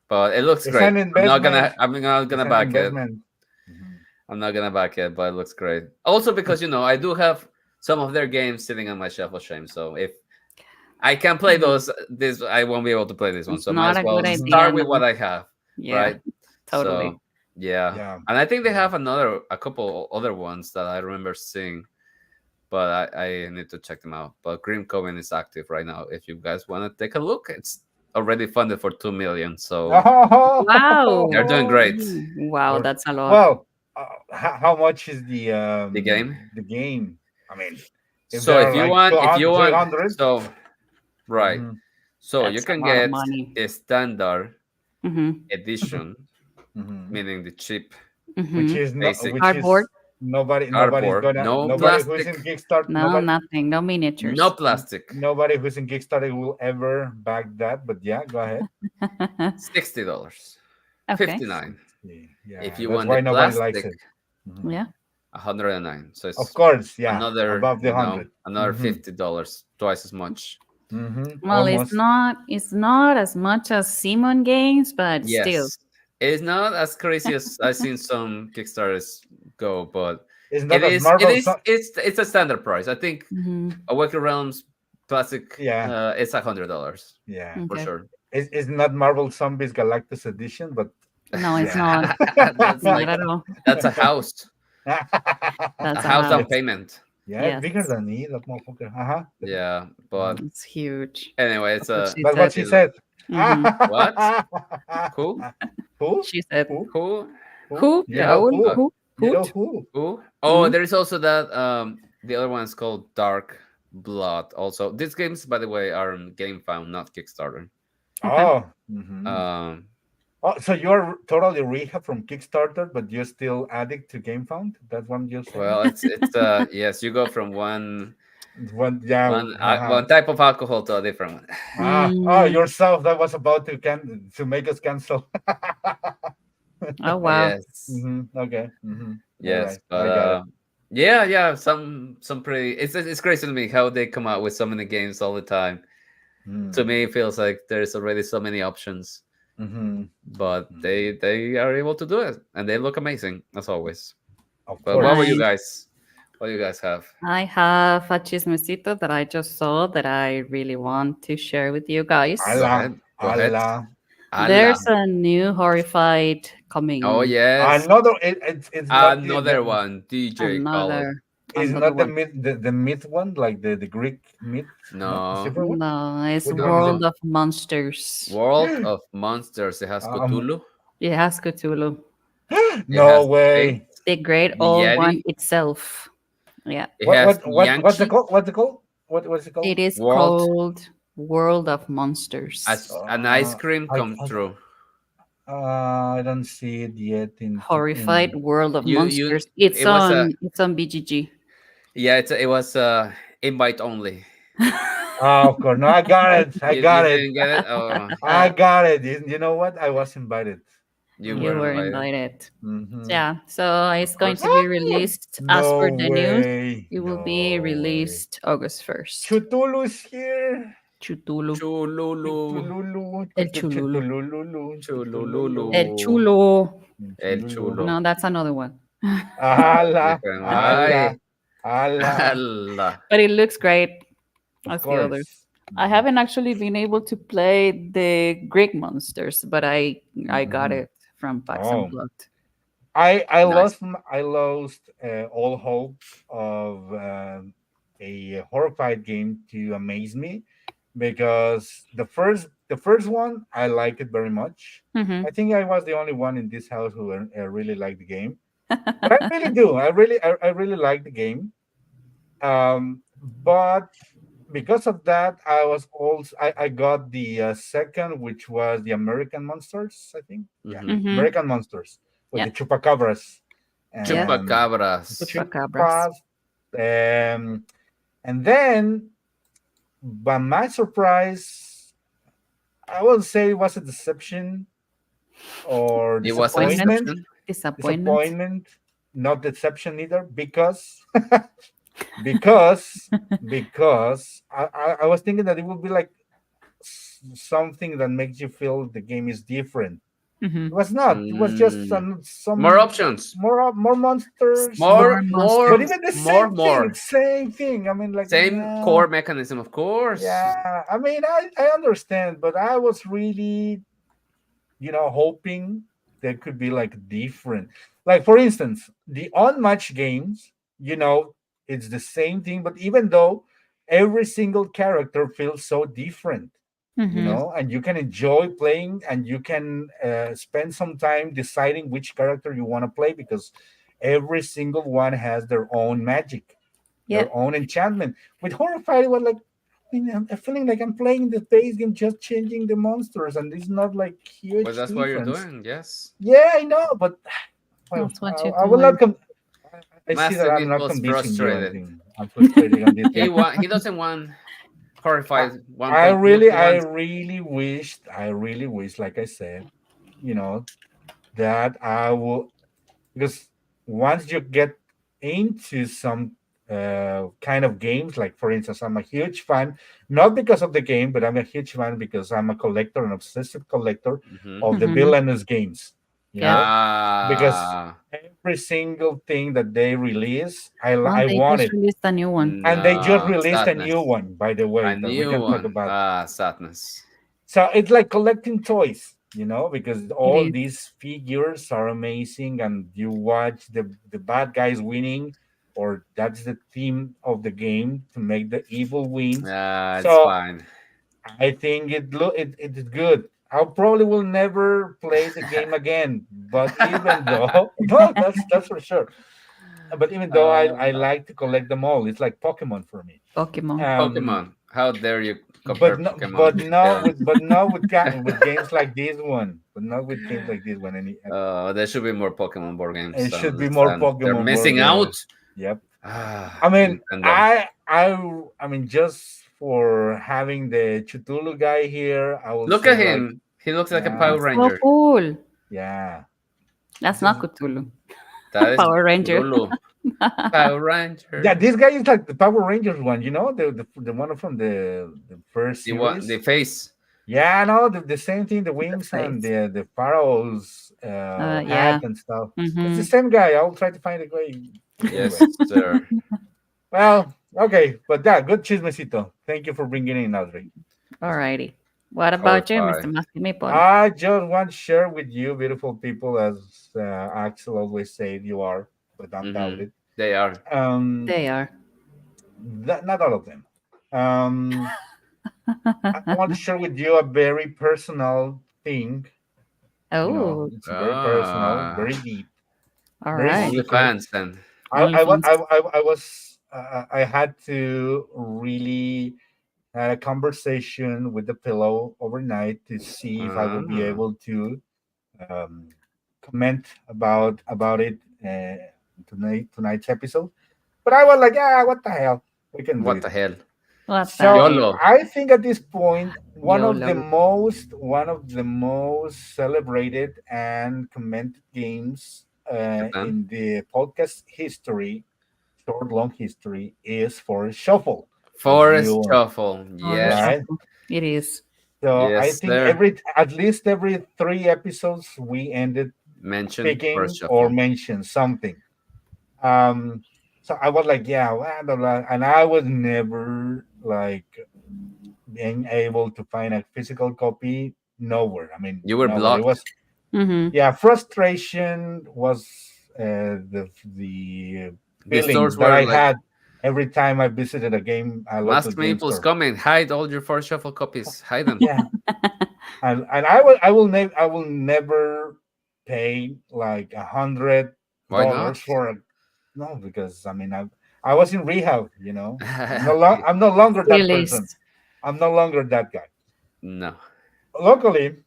but it looks It's great. an investment. I'm not It's gonna an back it. investment. Hmm. I'm not gonna back it, but it looks great. Also because I do have some of their games sitting on my shelf of shame. So if I can play Hmm. those, this I won't be able to play this one. It's So might not as a well good Hmm. idea start with now. what I have, Yeah, right? totally. So yeah, Yeah, and I think they yeah. have a couple other ones that I remember seeing, but I need to check them out. But Grim Coven is active right now. If you guys want to take a look, it's already funded for 2 million, so they're Wow. doing great. Wow, Or- that's a lot. well, how much is The game. the game? I mean, if So there are like if you 200, want, 300. so right, Mm-hmm, so you That's can a lot of get money. a standard Mm-hmm. edition, mm-hmm. meaning the cheap Which Mm-hmm. is not basic. which Cardboard. is nobody's Cardboard, gonna, no nobody who's plastic, in Kickstarter, No, nothing. No no miniatures. plastic. nobody who's in Kickstarter will ever back that. But yeah, go ahead. $60, Okay. 59. If Yeah, you that's want the why nobody likes plastic, it. Mhm. Yeah. 109. So Of it's course, yeah, another, above the 100. another $50, twice as much. Well, Almost. it's not as much as Simon Games, but still. Yes, it's not as crazy as I've seen some Kickstarters go, but It's it not as is. It Marvel. is. It's a standard price. I think Hmm. Awaken Realms plastic. Yeah, It's $100 yeah. for Okay. sure. It's not Marvel Zombies Galactus edition, but No, it's yeah. not. That's Not like at all. that's a That's a house down house. payment. Yeah, it's Yes. bigger than me, that motherfucker. Uh-huh. Yeah, but It's huge. anyway, it's That's what a she That's what said. she it, said. Hmm. what? Who? Who? She said, Who? Who? Who? who? You know Raul? who? Who? You know Hoot? who? Who? Oh, Mm-hmm. there is also that. The other one is called Dark Blood. Also, these games, by the way, are on GameFound, not Kickstarter. Okay. Oh. Mhm. Um, Oh, so you're totally rehab from Kickstarter, but you're still addict to GameFound? That's what you're saying? well, it's yes, you go from Yeah. one type of alcohol to a different one. Oh, Mm. yourself. That was about to make us cancel. Oh, wow. Yes, Okay. All yes, right. but I got it. yeah, yeah, some pretty. It's crazy to me how they come out with so many games all the time. To Mm. me, it feels like there's already so many options, Mm-hmm. but Mm. they are able to do it, and they look amazing as always. Of But what were you course. Nice. guys? What do you guys have? I have a chismecito that I just saw that I really want to share with you guys. Go Allah. ahead. Go ahead. Allah. Allah. There's a new Horrified Oh coming. yes. Another. It's not Another one. DJ Khaled. Another it's another not the one. myth, the myth one, like the Greek myth. No, it's No. different one. No, it's Which one is it? World of Monsters. World of Monsters. It has Um, Cthulhu. It has Cthulhu, It no has Fate. way. the great The old one Yeti. itself. Yeah, It has What's it Yankee. called? What's it called? What's it called? it is World called World of Monsters. as an ice cream I, come true. I don't see it yet Horrified in. World of You Monsters. it was a It's on BGG. yeah, it was invite only. Oh, of course. No, I got it. I You got it. didn't get it? Oh, I got it. You know what? I was invited. you You were were invited, invited. Mm-hmm. Yeah, so of it's going to course. be released as No per the news. way. It will be No way. released August 1st. Chutulu's here. Chutulu. Chululu. Chutululu. El Chululu. Chutululu. Chulululu. El Chutululu. Chulo. El Chululu. chulo. No, that's another one. Allah. Different one. Allah. Ay. Allah. Allah. But it looks great Of as the others. course. I haven't actually been able to play the Greek monsters, but I got Mhm. it from Pax Oh. Unplugged. Nice. I lost all hope of a horrified game to amaze me because the first one I like it very much. Hmm. I think I was the only one in this house who really liked the game, but I really do. I really like the game. But because of that, I got the second, which was the American Monsters. I think, yeah, Mm-hmm. Hmm. American Monsters with Yeah. the chupacabras Yeah. and Chupacabras. Chupacabras. chupas. Um, and then, by my surprise, I would say it was a deception or It was a Disappointment. disappointment. deception. Disappointment. Disappointment, not deception either, because because I was thinking that it would be like something that makes you feel the game is different. Hmm. It was not. It was just Mm. More some options. more monsters. More But monsters. even the More. same thing. I mean, like, Same core mechanism, of course. yeah. I mean, I understand, but I was really, hoping there could be like different. Like, for instance, the unmatched games, it's the same thing, but even though every single character feels so different, Hmm. and you can enjoy playing and you can spend some time deciding which character you want to play because every single one has their own magic, Yeah. their own enchantment. With Horrified, it was like, I'm feeling like I'm playing the base game, just changing the monsters, and it's not like But huge that's what you're difference. doing, yes. Yeah, I know, but well, That's what you're I will not doing. I see that Master I'm not Meatball's convincing you. I frustrated. think I'm frustrated on this one. He doesn't want I, horrified 1.2. He I wants really wish, like I said, you know, that I will, because once you get into some kind of games, like for instance, I'm a huge fan, not because of the game, but I'm a huge fan because I'm a collector, an obsessive collector hmm of the Hmm. villainous games, you Yeah. know, because Ah, every single thing that they release, Well, I they want just it. released a new one. And they just no, released a new sadness. one, by the way, A that we new can talk one. about. Ah, sadness. So it's like collecting toys, because It all is. these figures are amazing, and you watch the bad guys winning, or that's the theme of the game to make the evil wins. It's So fine. I think it is good. I probably will never play the game again, but even though no, that's for sure. But even though I uh, like to collect them all, it's like Pokemon for me. Pokemon. Um, Pokemon. How dare you but compare no, Pokemon to villains? but not with with games like this one, but not with games like this one. There should be more Pokemon board games. It I don't should be more understand. They're Pokemon board missing out. games. Yep. Ah, I mean, Nintendo. I mean, just for having the Chutulu guy here, I will Look at say like, him. He looks like a yeah, Power It's so Ranger. cool. yeah. That's It's not just Cthulhu. That is Power Ranger. Lulu. Power yeah. Ranger. This guy is like the Power Rangers one, the one from the first The series. face. Yeah, no, the same thing, the The wings and face. the pharaoh's hat Yeah. and stuff. It's the Mm-hmm. same guy. I'll try to find a way. Anyway, Yes, sir. well, okay, but yeah, good chismecito. Thank you for bringing in Audrey. Alrighty. What about you, Mr. Horrify. Master Maple? I just want to share with you, beautiful people, as Axel always said, you are, but don't doubt Mm-hmm. it. They are. Um, They are. not all of them. Um, I want to share with you a very personal thing. Oh, It's very personal, Ah, very deep, all very right. only secret. fans then. OnlyFans. I had to really had a conversation with the pillow overnight to see if I will be Ah, able to um, comment about it tonight's episode. But I was like, yeah, what the hell, we can do what it. the hell? What the So heck? YOLO, I think at this point, YOLO. one of the most celebrated and commented games Catan. in the podcast history, short long history, is for Shuffle, as Forest you Shuffle. Or Yes, right. shuffle. It is. So I yes, think sir. at least every 3 episodes we ended Mention Forest picking or Shuffle. mention something. Um, so I was like, yeah, blah, blah, blah. And I was never like being able to find a physical copy nowhere. I mean, You were nowhere. It blocked. was, Mm-hmm. yeah, frustration was the The feeling stores that were I like, had every time I visited a local Master game Maple's store. coming. Hide all your Forest Shuffle copies. Hide them. Yeah, and I will never pay like Why $100 not? for a no, because I mean I was in rehab. I'm no longer Still that is. person. I'm no longer that guy. No. Luckily,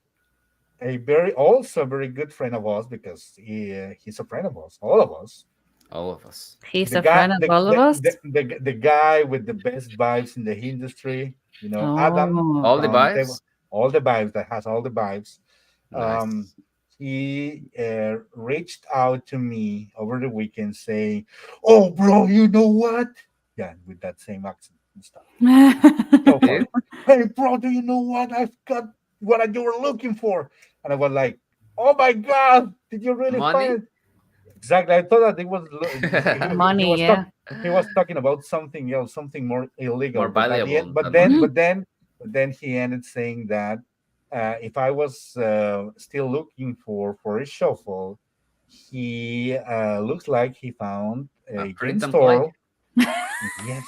a very good friend of ours, because he's a friend of us, all of us. All of us. He's a friend of all of us. The guy with the best vibes in the industry, Adam Oh. All the from Table, vibes? all the vibes that has all the vibes. Um, Nice. he reached out to me over the weekend saying, "Oh, bro, you know what?" Yeah, with that same accent and stuff. He So did? funny. Hey, bro, do you know what? I've got what you were looking for. And I was like, "Oh my god, did you really Money? find it?" Exactly. I thought that it was he Money, was yeah. he was talking about something else, something more illegal. More But at the end, valuable than money. but then he ended saying that if I was still looking for a shuffle, he looks like he found A a game print and play? store. Yes.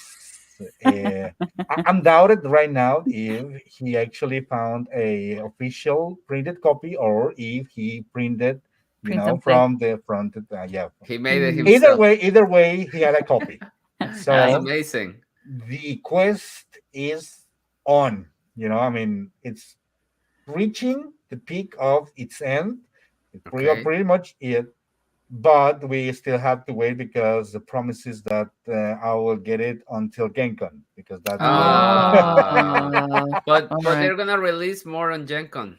I'm doubted right now if he actually found a official printed copy or if he printed, Print and play. from the front. Yeah. He made it Mm. himself. Either way, he had a copy. That's So amazing. the quest is on. I mean, it's reaching the peak of its end. It's Okay. pretty much it. but we still have to wait because the promise is that I will get it until GenCon because that's when. Ah, Oh, all but right. they're gonna release more on Gen Con.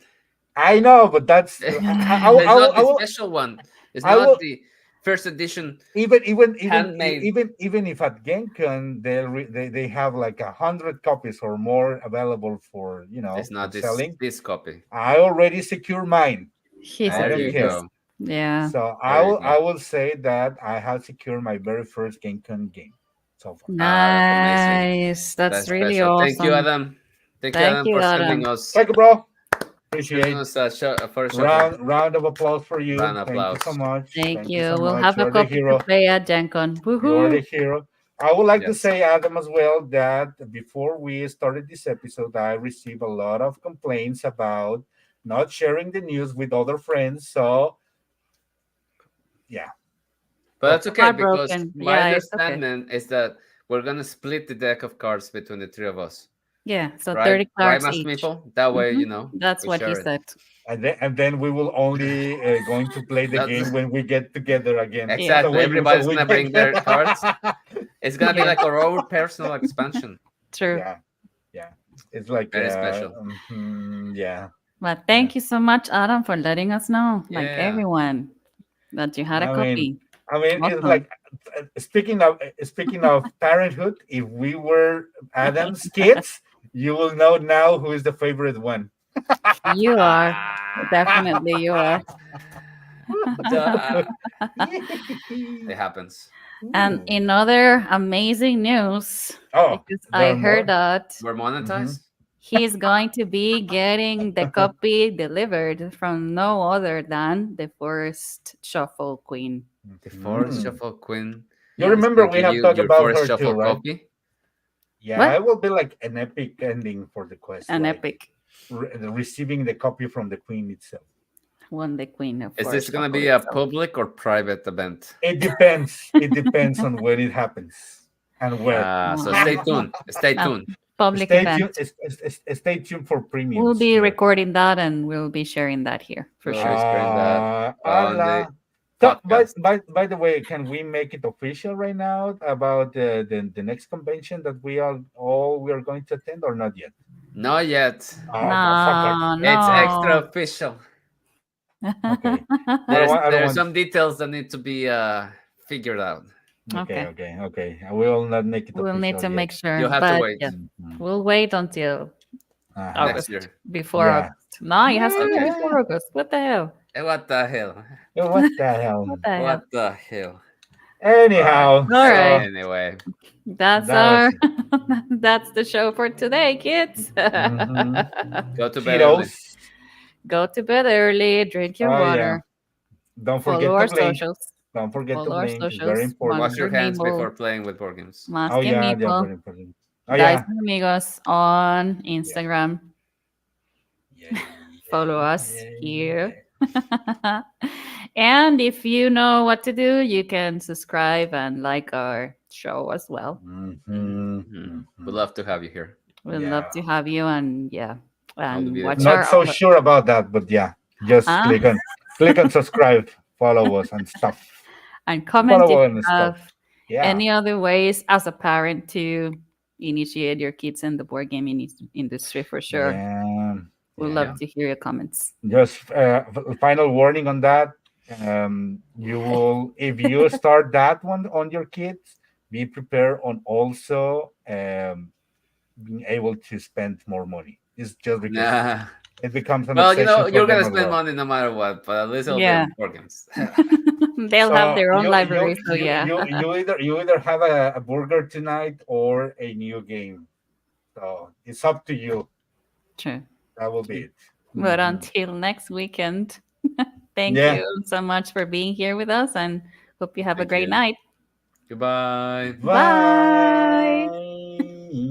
I know, but that's It's not the special one. It's I not will the first edition handmade. even if at GenCon they have like 100 copies or more available for It's for not selling. this copy. I already secure mine. He's I There don't you care. serious. go. Yeah. So There you I go. will say that I have secured my very first GenCon game so far. Ah, that's amazing. Nice. That's That's really special. Thank you, awesome. Adam. Thank you, Thank Adam, you, for Adam. Thank you, bro. sending Appreciate. us a show for a shuffle. Round of applause for Round you. of Thank you so applause. much. Thank Thank you you. so We'll much. have a You're the copy to hero. play at Gen Con. You're Woohoo! the hero. I would like to Yes. say, Adam, as well, that before we started this episode, I received a lot of complaints about not sharing the news with other friends. So, yeah, But go that's for it. okay because Heartbroken. my Yeah, it's okay. understanding is that we're gonna split the deck of cards between the three of us. Yeah, so Right? 30 Right, cards Master each. Meeple? That way, Hmm. That's we what he share it. said. And then we will only going to play the That's game when we get together again. Yeah, So exactly. so Everybody's we gonna can. bring their cards. It's gonna be yeah, like our own personal expansion. true. Yeah, yeah. It's like Very special. yeah, But yeah. thank you so much, Adam, for letting us know, like Yeah. everyone, that you had a I mean, copy. it's Awesome. like speaking of parenthood. If we were Adam's kids, you will know now who is the favorite one. You are. Definitely you are. Duh. It happens. And Ooh. in other amazing news, Oh, because there I are heard more. that We're Hmm. monetized? he's going to be getting the copy delivered from no other than the first Shuffle Queen. The Force Hmm. Shuffle Queen You Yes. remember we sending have you talked your about Force her too, Shuffle right? copy. Yeah, What? it will be like an epic ending for the quest, An like epic. receiving the copy from the queen itself. Won the Queen of Is this Forest gonna Shuffle be a itself. public or private event? It depends. It depends on when it happens and where. So stay tuned. Stay A tuned. public Stay event. tuned. Stay tuned for We'll premiums be here. recording that and we'll be sharing that here for We'll sure. be sharing that on the Allah. So, podcast. by the way, can we make it official right now about the next convention that we are going to attend or not yet? Not yet. Fuck it. No, It's extra no. official. Okay. I don't There's want. some details that need to be figured out. Okay, Okay. okay, okay. I will not make it We'll need official to yet. make sure. You'll have to But wait yeah, Mhm. we'll wait until Uh-huh. next August. year. Before Yeah. August. No, it has to be Yeah. before August. What the hell? What the hell? What the hell? What the hell? What the hell? All right. Anyhow, All right. so Anyway, That's that our was that's the show for today, kids. hmm go to bed early. Cheetos. Go to bed early, drink your Oh yeah. water, Don't follow forget to our blink. socials. Don't forget to Follow our blink. It's very socials. important. Wash your Monster hands before Mabel, playing with board games. Oh Mask and yeah, yeah, Meeple, very important. Oh Guys yeah. and Amigos on Yeah. Instagram. Yay, Follow yay, us yay, here. yay. And if you know what to do, you can subscribe and like our show as well. Mm-hmm. We'd Mm-hmm. love to have you here We'd love Yeah. to have you and yeah, on the and video watch call. Not our so sure about that, but yeah. Just uh, click on subscribe, follow us and stuff. and comment if Follow you and stuff. have Yeah. any other ways as a parent to initiate your kids in the board game industry for sure. Yeah. We'd Yeah. love Yeah. to hear your comments. Just final warning on that. You will, if you start that one on your kids, be prepared on also being able to spend more money. It's just because Nah. it becomes an Well, obsession for you're them gonna as spend well. money no matter what, but at least it'll be Yeah. on board games. They'll have So their own library, so yeah. you either have a burger tonight or a new game. So it's up to you. True. That will be it. But Mhm. until next weekend, thank Yeah. you so much for being here with us and hope you have a Thank great you. night. Goodbye. Bye. Bye.